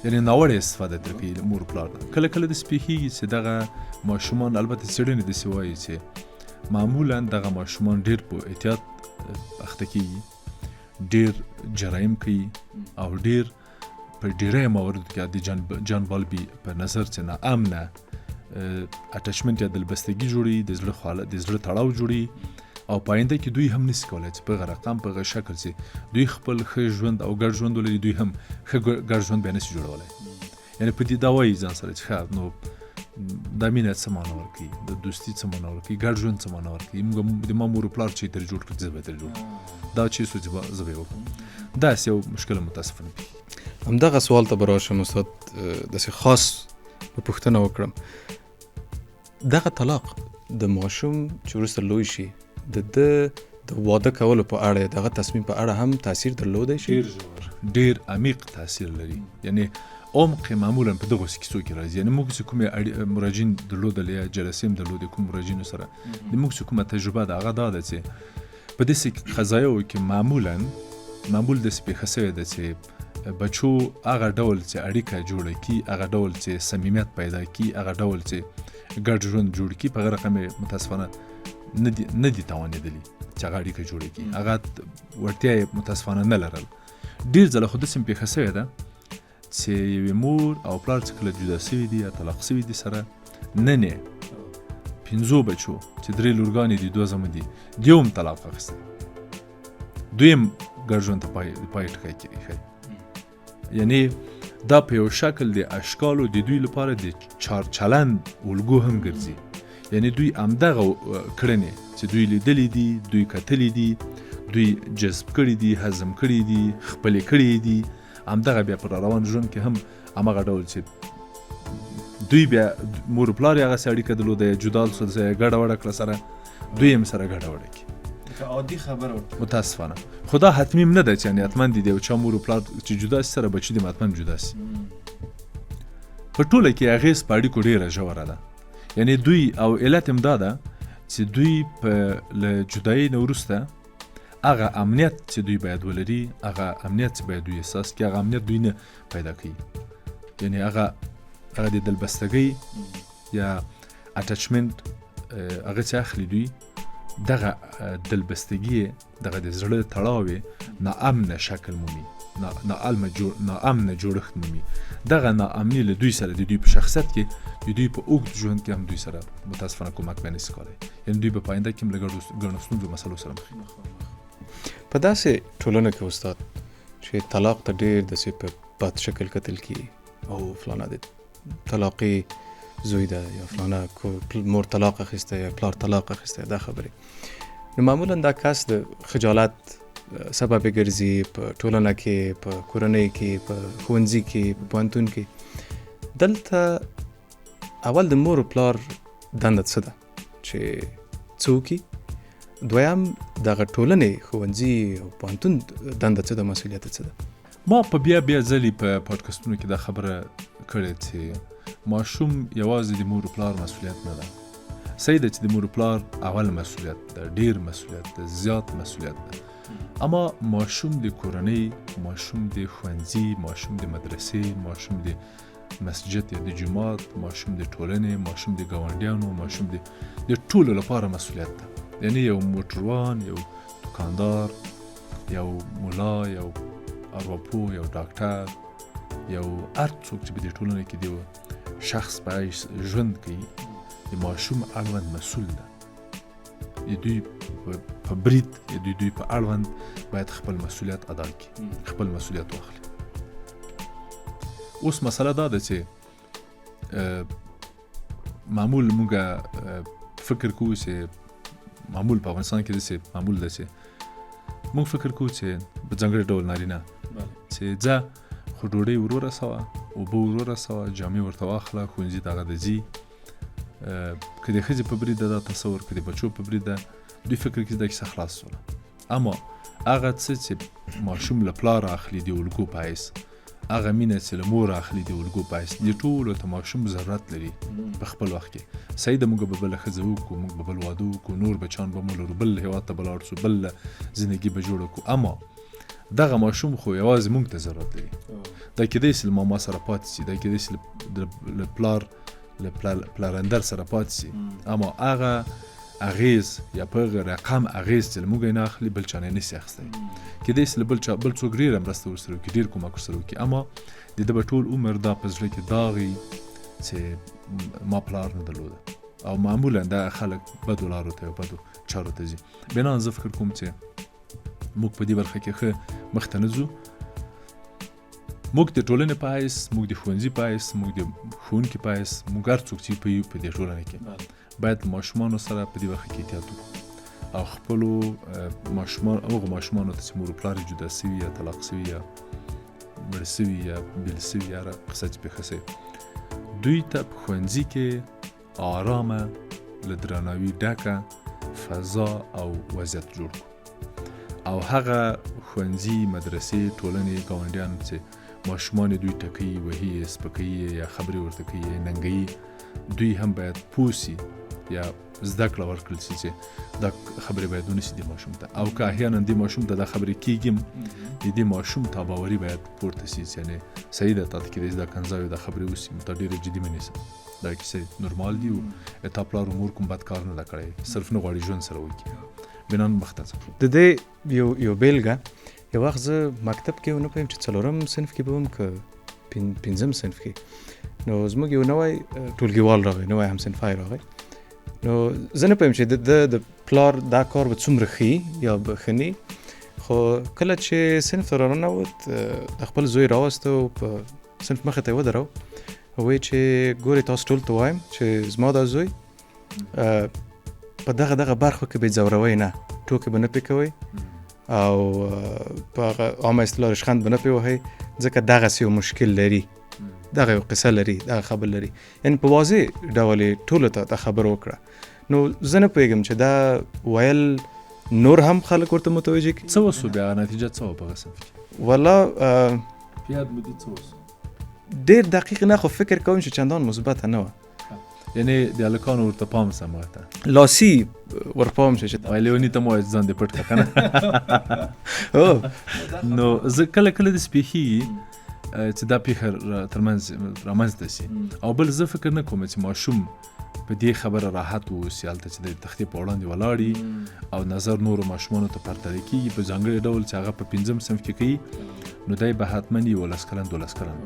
یعنې ناوړه استفاده ترې کوي مور پلار نه. کله کله داسې پېښېږي چې دغه ماشومان، البته څېړنې داسې وایي چې معمولا دغه ماشومان ډېر په احتیاط اخته کېږي، ډېر جرایم کوي، او ډېر په ډېری مواردو کې د جان بالبي په نظر چې ناامنه اټچمنټ یا دلبستګي جوړي، د زړه تړاو جوړي، او په آینده کې دوی هم نشي کولی چې په هغه رقم، په هغه شکل چې دوی خپل ښه ژوند او ګډ ژوند ولري، دوی هم ښه ګډ ژوند بیا نشي جوړولی. یعنې په دې دا وایي ځان سره چې ښه نو دا مینه څه معنا ورکوي، د دوستي څه معنا ورکوي، ګډ ژوند څه معنا ورکوي. د ما مور پلار چې ترې جوړ کړي، زه به ترې جوړ کړم، دا چې څه زه به یې وکړم. داسې یو مشکل متاسفانه پېښېږي.
همدغه سوال ته به راشم استاد، داسې خاص به پوښتنه وکړم. دغه طلاق د ماشوم چې وروسته لوی شي، د واده کولو په اړه، دغه تصمیم په اړه هم تاثیر درلودی شي؟
ډېر عمیق تاثیر لري. یعنې عمق معمولا په دغه کیسو کې راځي. یعنی موږ چې کوم مراجعین درلودل یا جلسې هم درلودې کوم مراجعینو سره د موږ چې کومه تجربه ده هغه دا ده چې په داسې قضایاو کې معمول داسې پېښه سوې ده چې بچو هغه ډول چې اړیکه جوړه کي، هغه ډول چې صمیمیت پیدا کي، هغه ډول چې ګډ ژوند جوړ کي، په هغه رقم متاسفانه نه دي توانېدلي چې هغه اړیکه جوړه کي. هغه وړتیا یې متاسفانه نه لرل. ډېر ځله خو داسې پېښه سوې ده چې یوې مور او پلار چې کله جدا سوي دي یا طلاق سوي دي سره نن یې 5 بچو چې 3 لورګانې دي 2 زامن دي د یو هم طلاق اخیستی، دویم ګډ ژوند ته پای ټکی کېږي. یعنی دا په یو شکل د اشکالو د دوی لپاره د چارچلند الګو هم ګرځي. یعنی دوی همدغه کړنې چې دوی لیدلې دي، دوی کتلې دي، دوی جذب کړي دي، هضم کړي دي، خپلې کړي دي، همدغه بیا پر روان ژوند کې هم همغه ډول چې دوی بیا مور پلار یې هغسې اړیکه درلوده، جدا شول، ګډه وډه کړه سره، دوی هم سره ګډه وډه کړي.
عادي خبره
متاسفانه خو دا حتمي هم نه ده چې یعنې حتما دي د یو چا مور و پلار چې جدا سي سره بچي دي حتما جدا سي. په ټوله کې اغېز په اړیکو ډېره ژوره ده. یعنې دوی او علت هم دا ده چې دوی له جدایۍ نه وروسته هغه امنیت چې دوی باید ولري، هغه امنیت چې باید دوی احساس کړي، هغه امنیت دوی نه پیدا کوي. یعنې هغه د دلبستګۍ یا اټچمنټ هغه چې اخلي دوی، دغه دلبستگی، دغه د زړه تړاو ناامن شکل مومي، ناامن جوړښت مومي. دغه ناامني له دوی سره د دوی په شخصیت کې، د دوی په اوږد ژوند کې هم دوی سره متاسفانه کومک به نشي کولی. یعنې دوی به په آینده کې هم له ګڼو ستونزو مسلو سره مخ
په داسې ټولنه کې استاد چې طلاق ته ډېر داسې په بد شکل کتل کېږي او فلانه د طلاقي زوی ده یا فلانه مور طلاق اخیسته یا پلار طلاق اخیسته، دا خبرې نو معمولا دا کس د خجالت سبب ګرځي په ټولنه کې، په کورنۍ کې، په ښوونځي کې، په پوهنتون کې. دلته اول د مور و پلار دنده څه ده چې څوک، دویم دغه ټولنې ښوونځي او پوهنتون دنده څه ده، مسؤلیت څه ده.
ما په بیا ځلې په پادکاسټونو کې دا خبره کړې چې ماشوم یوازې د مور و پلار مسؤلیت نه ده. صحیح ده چې د مور و پلار اول مسؤلیت ده، ډیر مسؤلیت ده، زیات مسؤلیت ده. اما ماشوم د کورنۍ، ماشوم د ښوونځي، ماشوم د مدرسې، ماشوم د مسجد یا د جماعت، ماشوم د ټولنې، ماشوم د ګاونډیانو، ماشوم د ټولو لپاره مسؤلیت ده. یعنی یو موټروان، یو دکاندار، یو مولا، یو ارواپوه، یو ډاکټر، یو هر څوک چې په دې ټولنه کې دی شخص په ژوند کوي، د ماشوم اړوند مسؤل ده. د دوی په برید، د دوی په اړوند باید خپل مسؤلیت ادا کړي، خپل مسؤلیت واخلي. اوس مسله دا ده چې معمول موږ فکر کوو چې معمول په افغانستان کې داسې معمول ده چې موږ فکر کوو چې په ځانګړي ډول نارینه چې ځه خو ډوډۍ ور ورسوه، اوبه ور ورسوه، جامې ورته واخله، ښوونځي ته هغه د ځي. که د ښځې په برید ده دا تصور، که د بچو په برید ده، دوی فکر کوي دا کیسه خلاص شوله. اما هغه څه چې ماشوم له پلاره اخلي د الګو په حیث، هغه مینه چې له مور اخلي د الګو په حیث، دې ټولو ته ماشوم ضرورت لري په خپل وخت کې. صحیح ده موږ به بله ښځه وکړو، موږ به بل واده وکړو، نور بچیان به مو لرو، بل هېواد ته به لاړ شو، بل زندګي به جوړه کړو. اما دغه ماشوم خو یوازې موږ ته ضرورت لري. دا کېدای شي له ماما سره پاتې شي، دا کېدای شي له پلار، له پلارندر سره پاتې شي. اما هغه اغیز یا په هغه رقم اغیز چې له موږ یې نه اخلي، بل چا نه یې نشي اخیستی. کېدای شي له بل څوک ډېره مرسته ورسره وکړي، ډېر کومک ورسره وکړي، اما د ده به ټول عمر دا په زړه کې داغي چې ما پلار نه درلوده. او معمولا دا خلک بدو لارو ته او بدو چارو ته ځي. بنان زه فکر کوم چې موږ په دې برخه کې ښه مخ ته نه ځو. موږ د ټولنې په حیث، موږ د ښوونځي په حیث، موږ د ښوونکي په حیث، موږ هر څوک چې په دې ټولنه کې باید ماشومانو سره په دې برخه کې احتیاط وکړو او خپلو هغو ماشومانو ته چې مور و پلار یې جدا سوي یا طلاق سوي یا مړه سوي یا بیل سوي یا هره قصه چې پېښه سوې، دوی ته په ښوونځي کې آرامه، له درناوي ډکه فضا او وضعیت جوړ کړو. او هغه ښوونځي، مدرسې، ټولنې، ګاونډیان چې ماشومان دوی ټکوي وهي سپکوي یا خبرې ورته کوي ننګوي دوی هم باید پوه سي یا زده کړه ورکړل سي چې دا خبرې باید ونیسي دې ماشوم ته او که احیانا دې ماشوم ته دا خبرې کېږي د دې ماشوم تاباوري باید پورته سي یعنې صحیح ده تا ته کېدای شي دا کنځاوي دا خبرې وسي تا ډېرې جدي مه نیسه دا کیسې نورمال دي او تا پلار و مور کوم بد کار نه ده کړی صرف نه غواړي ژوند سره وکړي بنان مخته ځه
د دې یو بیلګه یو وخت زه مکتب کې ونه پوهیم چې 4م صنف کې به وم که 5م صنف کې نو زموږ یو نوی ټولګیوال راغی نوی همصنفی راغی نو زه نه پوهیم چې د پلار دا کار به څومره ښي یا به ښه نه خو کله چې صنف ته راننوت د خپل زوی راوسته او په صنف مخې ته یې ودرو وایي چې ګورې تاسو ټول ته وایم چې زما دا زوی په دغه برخو کې به ځوروئ نه ټوکې به نه پې کوئ او په هغه عامه اصطلاح رشخند به نه پې وهئ ځکه دغسې یو مشکل لري دغه یو قصه لري دغه خبر لري یعنې په واضح ډول یې ټولو ته دا خبر وکړه نو زه نه پوهېږم چې دا ویل نور هم خلک ورته متوجه کړي
څه وسو بیا نتیجه څه وه په هغه صنف کې
والله
یاد مو دي څه وسو
ډېر دقیق نه خو فکر کوم چې چندان مثبته نه وه
یعنې د هلکانو ورته پام سه ماته
لاسي ورپام شه چې
لیوني ته مو وایي ځان دې پټ کړه که نه نو زه کله داسې پېښېږي چې دا پیښه رامنځته سي او بل زه فکر نه کوم چې ماشوم په دې خبره راحت واوسي هلته چې د تختې په وړاندې ولاړي او نظر نورو ماشومانو ته پرتله کېږي په ځانګړي ډول چې هغه په 5م صنف کې کوي نو دی به حتما 11 کلن 12 کلن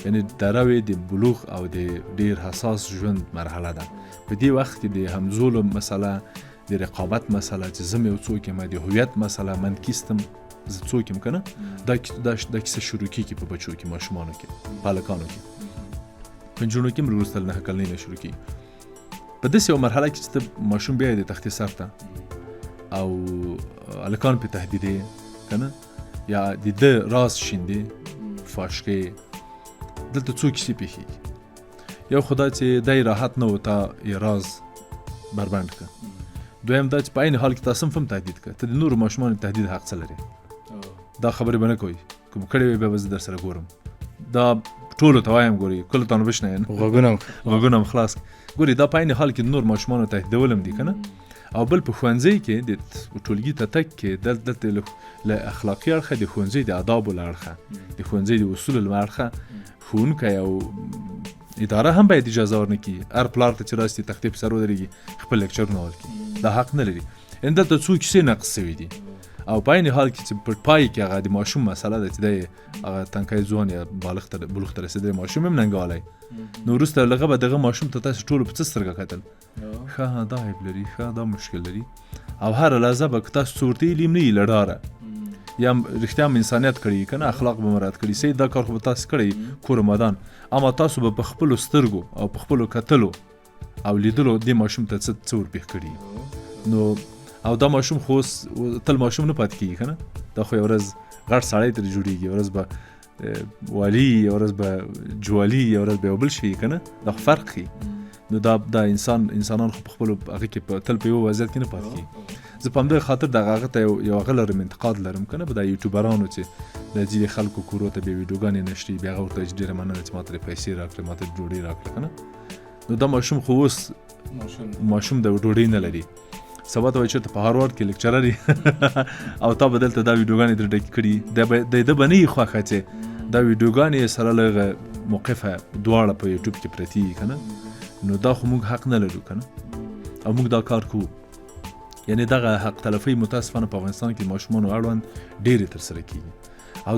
یعنې دا راوې د بلوغ او د ډېر حساس ژوند مرحله ده په دې وخت کې د همزولو مسله د رقابت مسله چې زه مې یو څوک یم د هویت مسله من کیستم زه څوک یم که نه دا کیسه شروع کېږي په بچو کې ماشومانو کې په هلکانو کې په نجونو کې هم وروسته له 9 کلنۍ نه شروع کېږي په داسې یو مرحله کې چې ته ماشوم بیا د تختې سر ته او هلکان پې تهدیدې که نه یا د ده راز شیندې فاش کوې دلته څو کیسې پېښېږي یو خو دا چې دی راحت نه و تا یې راز بربنډ کړه دویم دا چې په عین حال کې تا صنف هم تهدید کړه ته د نورو ماشومانو تهدید حق څه لرې دا خبرې به نه کوئ کوم کړی وی بیا به زه در سره ګورم دا ټولو ته وایم ګورې کله تانو بشنئ غوږونه هم خلاص ګورې دا په عین حال کې د نور ماشومانو تهدیدول هم دي که نه او بل په ښوونځي کې د ټولګي ته تګ کې دلته له اخلاقي اړخه د ښوونځي د آدابو له اړخه د ښوونځي د اصولو له اړخه ښوونکی او اداره هم باید اجازه ورنه کړي هر پلار ته چې راستي تختې په سر ودرېږي خپل لیکچرونه ورکړي دا حق نه لري یعنې دلته څو کیسې نقص شوي دي او په عین حال کې چې په پای کې هغه د ماشوم مسله ده چې دی هغه تنکی ځوان یا بلوغ ته رسېدلی ماشوم هم ننګولی نو وروسته لغه به دغه ماشوم ته تاسو ټولو په څه سترګه کتل ښه دا عیب لري ښه دا مشکل لري او هره لحظه به که تاسو څه ورته ویلي هم نه وي له ډاره یا رښتیا هم انسانیت کړی که نه اخلاق به مراعت کړي صحیح دا کار خو به تاسو کړی کور مدان اما تاسو به په خپلو سترګو او په خپلو کتلو او لیدلو دې ماشوم ته څه ورپېښ کړي نو او دا ماشوم خو تل ماشوم نه پاتې کېږي که نه دا خو یو ورځ غټ سړی ترې جوړېږي یو ورځ به والي یو ورځ به جوالي یو ورځ به یو بل شي که نه دا خو فرق ښي نو دا انسانان خو په خپلو هغه کې تل په یو وضعیت کې نه پاتې کېږي زه په همدغه خاطر دغه هغه ته یو هغه لرم انتقاد لرم که نه په دا یوټیوبرانو چې د ځینې خلکو کورو ته بیا ویډیوګانې نشري بیا هغه ورته وایي چې ډېره مننه چې ما ته پیسې راکړې ما ته ډوډۍ راکړه که نه نو دا ماشوم خو اوس ماشوم د ډوډۍ نه لري سبا ته وایي چېرته په هاروارډ کې لیکچرر او تا به دلته دا ویډیوګانې در ډکې کړي د ده به نه وي خوښه چې دا ویډیوګانې سره له هغه موقفه دواړه په یوټیوب کې پرتې وي که نه نو دا خو موږ حق نه لرو که نه او موږ دا کار کوو یعنې دغه حق تلفۍ متاسفانه په افغانستان کې ماشومانو اړوند ډېرې ترسره کېږي او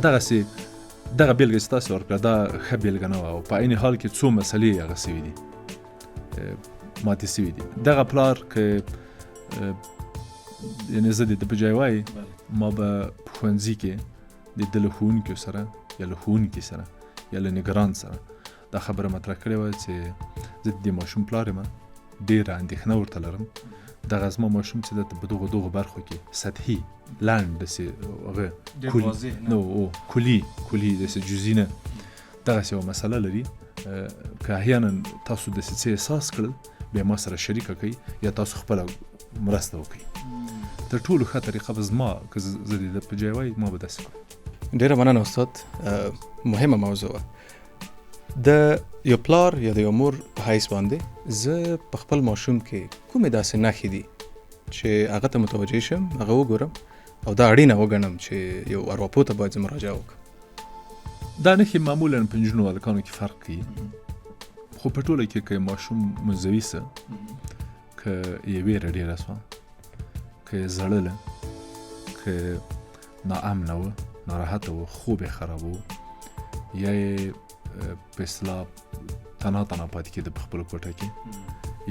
دغسې دغه بېلګه چې تاسې ورکړه دا ښه بېلګه نه وه او په عین حال کې څو مسلې هغه سوي دي ماتې سوي دي دغه پلار که یعنې زه د ده په جای وایي ما به په ښوونځي کې د ده له ښوونکو سره یا له ښوونکي سره یا له نګران سره دا خبره مطرح کړې وه چې زه د دې ماشوم پلار یم ډېره اندېښنه ورته لرم دغه زما ماشوم چې دلته په دغو برخو کې سطحي لنډ داسې هغه کلي داسې جزي نه دغسې یوه مسله لري که احیانا تاسو داسې څه احساس کړل بیا ما سره شریکه کوي یا تاسو خپله مرسته وکړئ تر ټولو ښه طریقه به زما که زه د ده په جای وای ما به داسې کړم
ډیره مننه استاد. مهمه موضوع د یو پلار یا د یو مور په حیث باندې زه په خپل ماشوم کې کومې داسې نښې دي چې هغه ته متوجه شم، هغه وګورم او دا اړینه وګڼم چې یو ارواپوه ته باید زه مراجعه وکړم.
دا نښې معمولا په نجونو او هلکانو کې فرق کوي، خو په ټوله کې که ماشوم منزوي سه، که یې ویره ډېره سوه، که یې زړله، که ناامنه و، ناراحته و، خوب یې خراب و، یا یې په اصطلاح تنها پاتې کېده په خپله کوټه کې،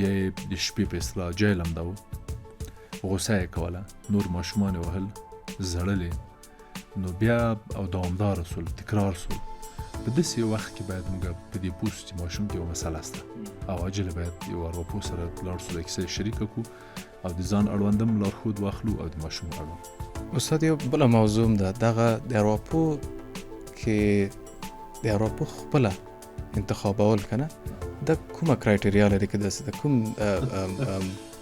یا یې د شپې په اصطلاح جای لمده و، غوسه یې کوله، نور ماشومان یې وهل، زړلې، نو بیا او دوامداره سول، تکرار سول. په داسې یو وخت کې باید موږ په دې پوه سو چې ماشوم کې یو مسله شته او عاجله باید یو ارواپوه سره لاړ سو، د کیسه شریکه کړو او د ځان اړوندم لارښود واخلو او د ماشوم اړوند.
استاد یو بله موضوع ده، دغه د ارواپوه کې د ارواپوه خپله انتخابول که نه، دا کومه کرایټریا لري که داسې د کوم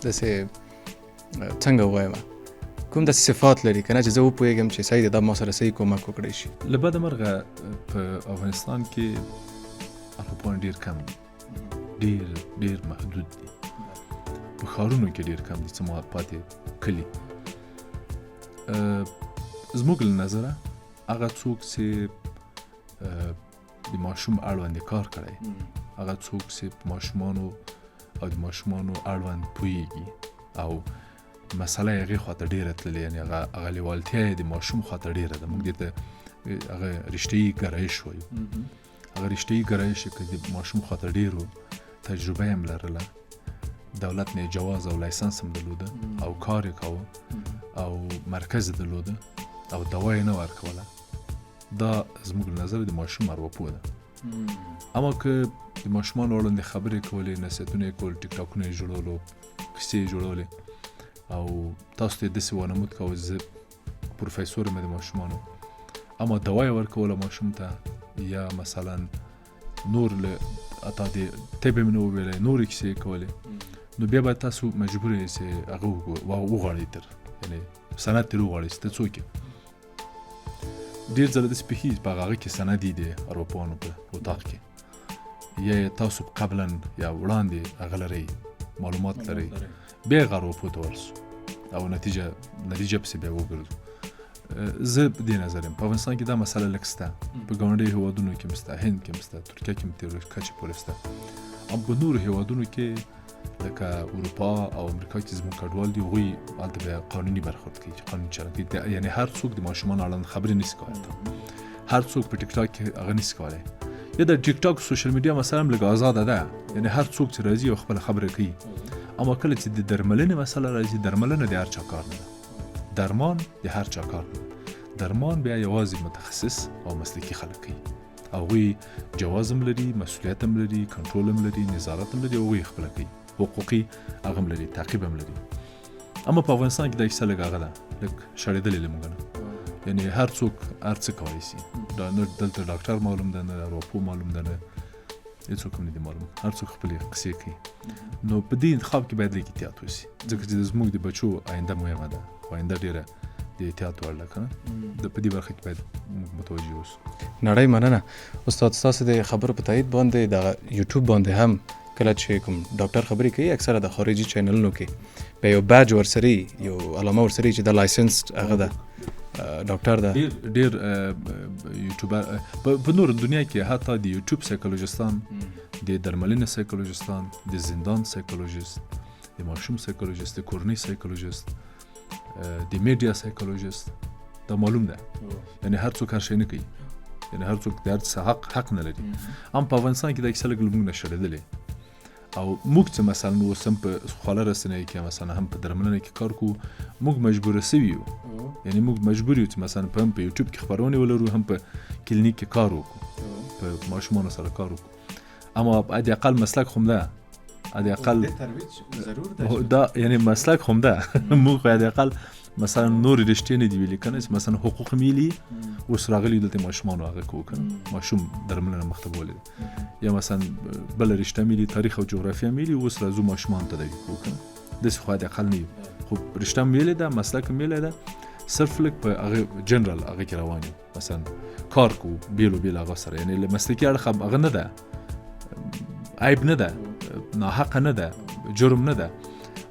داسې څنګه ووایم کوم داسې صفات لري که نه چې زه وپوهېږم چې صحیح ده دا ما سره صحیح کومک وکړی شي؟
له بده مرغه په افغانستان کې ارواپوهان ډېر کم دي، ډېر محدود دي. په ښارونو کې ډېر کم دي، څه پاتې کلي. زموږ له نظره هغه څوک چې د ماشوم اړوند کار کړی، هغه څوک چې په ماشومانو او د ماشومانو اړوند پوهېږي او مسله یې هغې خواته ډېره تللې، یعنې هغه لیوالتیا یې د ماشوم خواته ډېره ده. موږ دې ته هغه رشتهیي ګرایش وایو. هغه رشتهیي ګرایش یې که د ماشوم خواته ډېر و، تجربه یې هم لرله، دولت نه جواز او لایسنس هم درلوده او کار یې کاوه او مرکز یې درلوده او دوا یې نه ورکوله، دا زموږ له نظره د ماشوم ارواپوه ده. اما که د ماشومانو اړوند خبرې کولې، نصیحتونه یې کول، ټیک ټاکونه یې جوړولو، کیسې یې جوړولې او تاسو ته یې داسې وانمود کوه زه پروفیسور یم د ماشومانو، اما دوا یې ورکوله ماشوم ته، یا مثلا نور له اتا د طب یې نه وویلی، نورې کیسې یې کولې، نو بیا باید تاسو مجبور یې چې هغه وغواړئ، تر یعنې سند ترې وغواړئ چې ته څوک یې. ډېر ځله داسې پېښېږي په هغه کې سند یي د ارواپوهانو په اطاق کې، یا تاسو قبلا یا وړاندې هغه لرئ، معلومات لرئ، بیا یې هغه ارواپوه ته ورسو او نتیجه پسې بیا وګرځو. زه په دې نظر یم په افغانستان کې دا مسله لږ شته، په ګاونډیو هېوادونو کې هم شته، هند کې هم شته، ترکیه کې هم تر کچې پورې شته، اما په نورو هېوادونو کې لکه اروپا او امریکا کې زموږ کډوال دي، هغوی هلته بیا قانوني برخورد کوي چې قانون چلند کوي، یعنې هر څوک د ماشومانو اړوند خبرې نشي کولی، هر څوک په ټیک ټاک کې هغه نشي کولی، یا د ټیک ټاک سوشل میډیا مثلا هم لږ ازاده ده، یعنې هر څوک چې راځي او خپله خبره کوي. اما کله چې د درملنې مسله راځي، درملنه د هر چا کار نه ده، درمان د هر چا کار نه ده، درمان بیا یوازې متخصص او مسلکي خلک کوي، هغوی جواز هم لري، مسؤلیت هم لري، کنټرول هم لري، نظارت هم لري، هغوی خپله کوي، حقوقي هغه هم لري، تعقیب هم لري. اما په افغانستان کې دا کیسه لږ هغه ده، لږ شړېدلې له موږ نه، یعنې هر څوک هر څه کولی شي، نه دلته ډاکټر معلوم ده، نه ارواپوه معلوم ده، نه هېڅوک هم نه دي معلوم، هر څوک خپلې قصې کوي. نو په دې انتخاب کې باید لږ احتیاط وشي، ځکه چې زموږ د بچو آینده مهمه ده، آینده ډېره د احتیاط وړ ده، که نه په دې برخه کې باید موږ متوجه اوسو.
نړۍ مننه استاد، ستاسو د خبرو په تایید باندې د یوټیوب باندې هم کله چې کوم ډاکټر خبرې کوي، اکثره د خارجي چینلونو کې به یو باج ورسره یو علامه ورسره چې د لایسنس هغه ده ډاکټر ده.
ډېر یوټیوبر په نور دنیا کې حتی د یوټیوب سایکولوژیستان، د درملنې سایکولوژیستان، د زندان سایکولوژیست، د ماشوم سایکولوژیست، د کورنۍ سایکولوژیست، د میډیا سایکولوژیست، دا معلوم ده، یعنې هر څوک هر شی نه کوي، یعنې هر څوک د هر څه حق نه لري. هم په افغانستان کې دا کیسه لږ له موږ نه شړېدلې او موږ چې مثلا اوس هم په خواله رسنیو کې مثلا هم په درملنه کې کار کوو، موږ مجبوره سوي یو، یعنې موږ مجبور یو چې مثلا هم په یوټیوب کې خپرونې ولرو، هم په کلینیک کې کار وکړو، په ماشومانو سره کار وکړو، اما حداقل مسلک خو هم ده، حداقل دا یعنې مسلک خو هم ده، موږ حداقل مثلا نور رشتې نه دي ویلي، که نه مثلا حقوق میلي اوس راغلي دلته ماشومانو هغه کوو، که نه ماشوم درملنه مخته بولې، یا مثلا بله رشته میلي تاریخ او جغرافیه میلي، اوس راځو ماشومانو تداوي کوو، که نه داسې خو حداقل نه یو، خو رشته هم ویلې ده، مسلک هم ویلی ده، صرف لک په هغه جنرال هغه کې روان یو مثلا کار کو بیل هغه سره یعنی له مسلکي اړخ هغه نه ده عیب نه ده ناحق نه ده جرم نه ده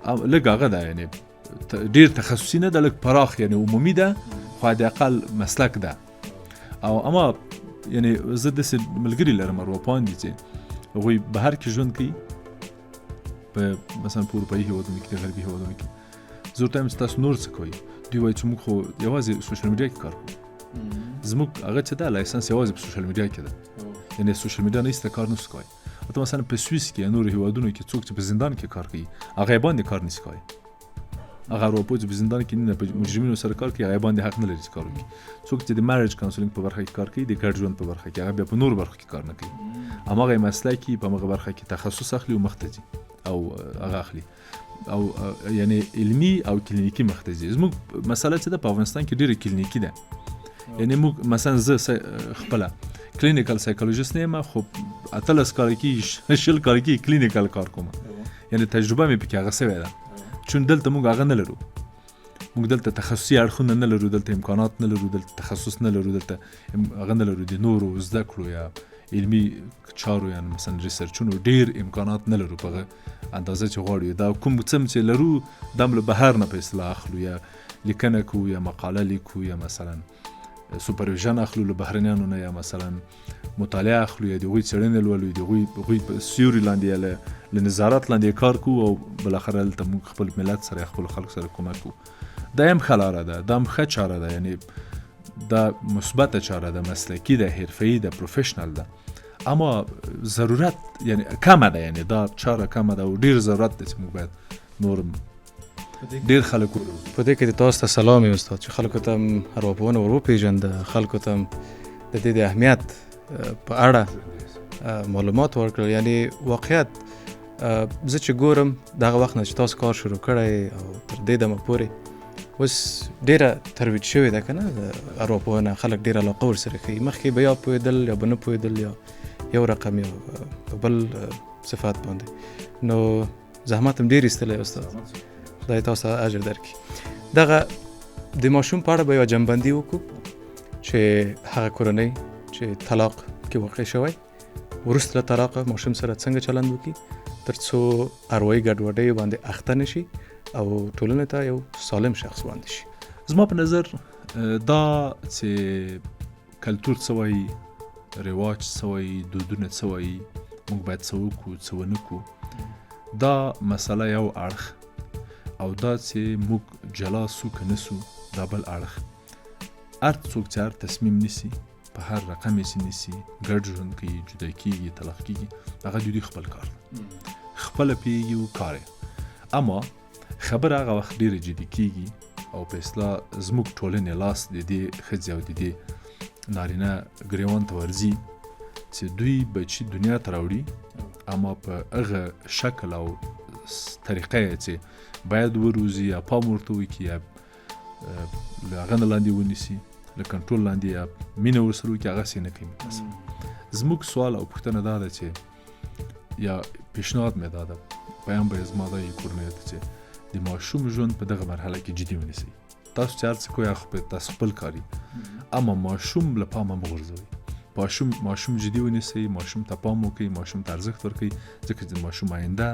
لږ هغه ده یعنی ډیر تخصصي نه ده لږ پراخ یعنی عمومي ده خو د اقل مسلک ده او اما یعنی زه داسې ملګري لرم اروپایان دي چې هغوی بهر کې ژوند کوي په مثلا په اروپایي هېوادونو کې د غربي هېوادونو کې زه ورته وایم چې تاسو نور څه کوئ دوی وایي چې موږ خو یوازې سوشل میډیا کې کار کوو زموږ هغه چې ده لایسنس یوازې په سوشل میډیا کې ده یعنی سوشل میډیا نه ایسته کار نشو کوی ته مثلا په سویس کې نور هېوادونو کې څوک چې په زندان کې کار کوي هغه باندې کار نشي کوی هغه اروپا چې په زندان کې نه په مجرمینو سره کار کوي هغه باندې حق نه لري چې کار وکړي څوک چې د میریج کاونسلینګ په برخه کې کار کوي د ګډ ژوند په برخه کې هغه بیا په نور برخه کې کار نه کوي هماغه مسلکي په هغه برخه کې تخصص اخلي او مختزي او هغه اخلي او یعنی علمی او کلینیکی مختزي زموږ مسله چې د افغانستان کې ډیره کلینیکی ده یعنی موږ مثلا زه خپل کلینیکل سایکولوژیست نه یم خو اتلس کال کې شل کال کې کلینیکل کار کوم یعنی تجربه مې پکې هغه سوي ده چون دلته موږ هغه نه لرو موږ دلته تخصصي اړخونه نه لرو دلته امکانات نه لرو دلته تخصص نه لرو دلته هغه نه لرو د نورو زده کړو یا علمي چارو یا مثلا ریسرچونو ډیر امکانات نه لرو په اندازه چې غواړو دا کوم څه چې لرو دم له بهر نه په اصطلاح اخلو یا لیکنه کو یا مقاله لیکو یا مثلا سوپرویژن اخلو له بهرنیانو نه یا مثلا مطالعه اخلو یا دغوی څېړنې لولو دغوی په سیوري لاندې یا له نظارت لاندې کار کو او بالاخره هلته موږ خپل ملت سره خپل خلک سره کومک کو دا هم ښه لاره ده دا هم ښه چاره ده یعنی دا مثبته چاره ده مسلکي ده حرفه‌ای ده پروفیشنل ده اما ضرورت یعنی کمه ده یعنی دا چاره کمه ده او ډیر ضرورت ده چې موږ باید نور ډیر خلک
په دې کې د تاسو ته سلام استاد چې خلکو ته ارواپوهنه وروپېژنده خلکو ته د دې د اهمیت په اړه معلومات ورکړل یعنی واقعیت زه چې ګورم دغه وخت نه چې تاسو کار شروع کړی او تر دې دمه پورې اوس ډیره ترویج شوې ده که نه ارواپوهنه خلک ډېره علاقه ورسره ښیي مخکې به یا پوهېدل یا به نه پوهېدل یا یو رقم یا په بل صفات باندې نو زحمت هم ډېر ایستلی استاد خدای تاسو ته اجر درکړي دغه د ماشوم په اړه به یوه جنبندي وکړو چې هغه کورنۍ چې طلاق کې واقع شوی وروسته له طلاقه ماشوم سره څنګه چلند وکړي تر څو اروايي ګډوډۍ باندې اخته نه شي او ټولنې ته یو سالم شخص وړاندې شي
زما په نظر دا چې کلتور څه وایي رواج څه وایي دودونه څه وایي موږ باید څه وکړو څه ونه کړو دا مسله یو اړخ او دا چې موږ جلا سو که نه سو دا بل اړخ هر څوک چې هر تصمیم نیسي په هر رقم یې نیسي ګډ ژوند کوي جدا کېږي طلاق کېږي هغه د دوی خپل کار خپله پوهېږي او کار اما خبره هغه وخت ډېره جدي کېږي او په اصطلاح زموږ ټولنې لاس د دې ښځې او د دې نارینه ګریوان ته ورځي چې دوی بچي دنیا ته راوړي اما په هغه شکل او طریقه یې چې باید وروزي یا پام ورته وکړي یا له هغه نه لاندې ونیسي له کنټرول لاندې یا مینه ورسره وکړي هغسې نه کوي زموږ سوال او پوښتنه دا ده چې یا پیشنهاد مې دا ده بیان به یې زما دا یې کورنۍ ته چې د ماشوم ژوند په دغه مرحله کې جدي ونیسئ تاسو چې هر څه کوئ هغه تاسو خپل کاري اما ماشوم له پامه مه غورځوئ ماشوم جدي ونیسئ ماشوم ته پام وکړئ ماشوم ته ارزښت ورکړئ ځکه چې د ماشوم آینده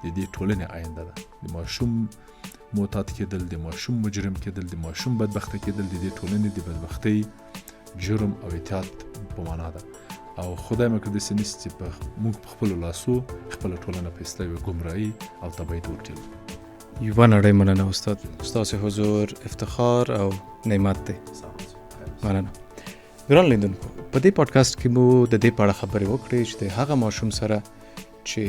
د دې ټولنې آینده ده د ماشوم معتاد کېدل د ماشوم مجرم کېدل د ماشوم بدبخته کېدل د دې ټولنې د بدبختۍ جرم او اعتیاد په معنا ده او خدای مکړه داسې نیسي چې موږ په خپلو لاسو خپله ټولنه په اصطلاح یوه ګمراهي او تباهۍ ته ورټېلو
یوه نړۍ مننه استاد ستاسو حضور افتخار او نعمت دی مننه ګران لیدونکو په دې پادکاسټ کې مو د دې په اړه خبرې وکړې چې د هغه ماشوم سره چې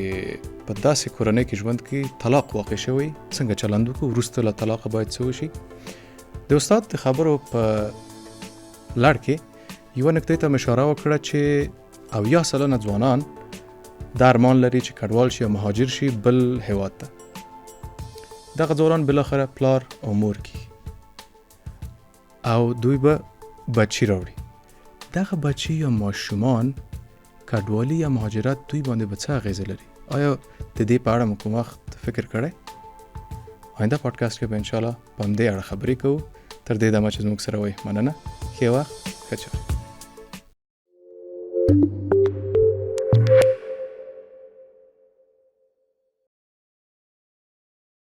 په داسې کورنۍ کې ژوند کې طلاق واقع شوی څنګه چلند وکړو وروسته له طلاقه باید څه وشي د استاد د خبرو په لړ کې یوه نکتې ته اشاره وکړه چې 80 سلنه ځوانان دا ارمان لري چې کډوال شي او مهاجر شي بل هېواد ته دغه ځوانان بالاخره پلار او مور کی او دوی به بچی راوړي دغه بچی یا ماشومان کډوالي یا مهاجرت دوی باندې به څه اغیزه لري آیا د دې په اړه مو کوم وخت فکر کړی آینده پادکاسټ کې به انشاءالله په همدې اړه خبرې کوو تر دې دمه چې زموږ سره وئ مننه ښه وخت ښه چل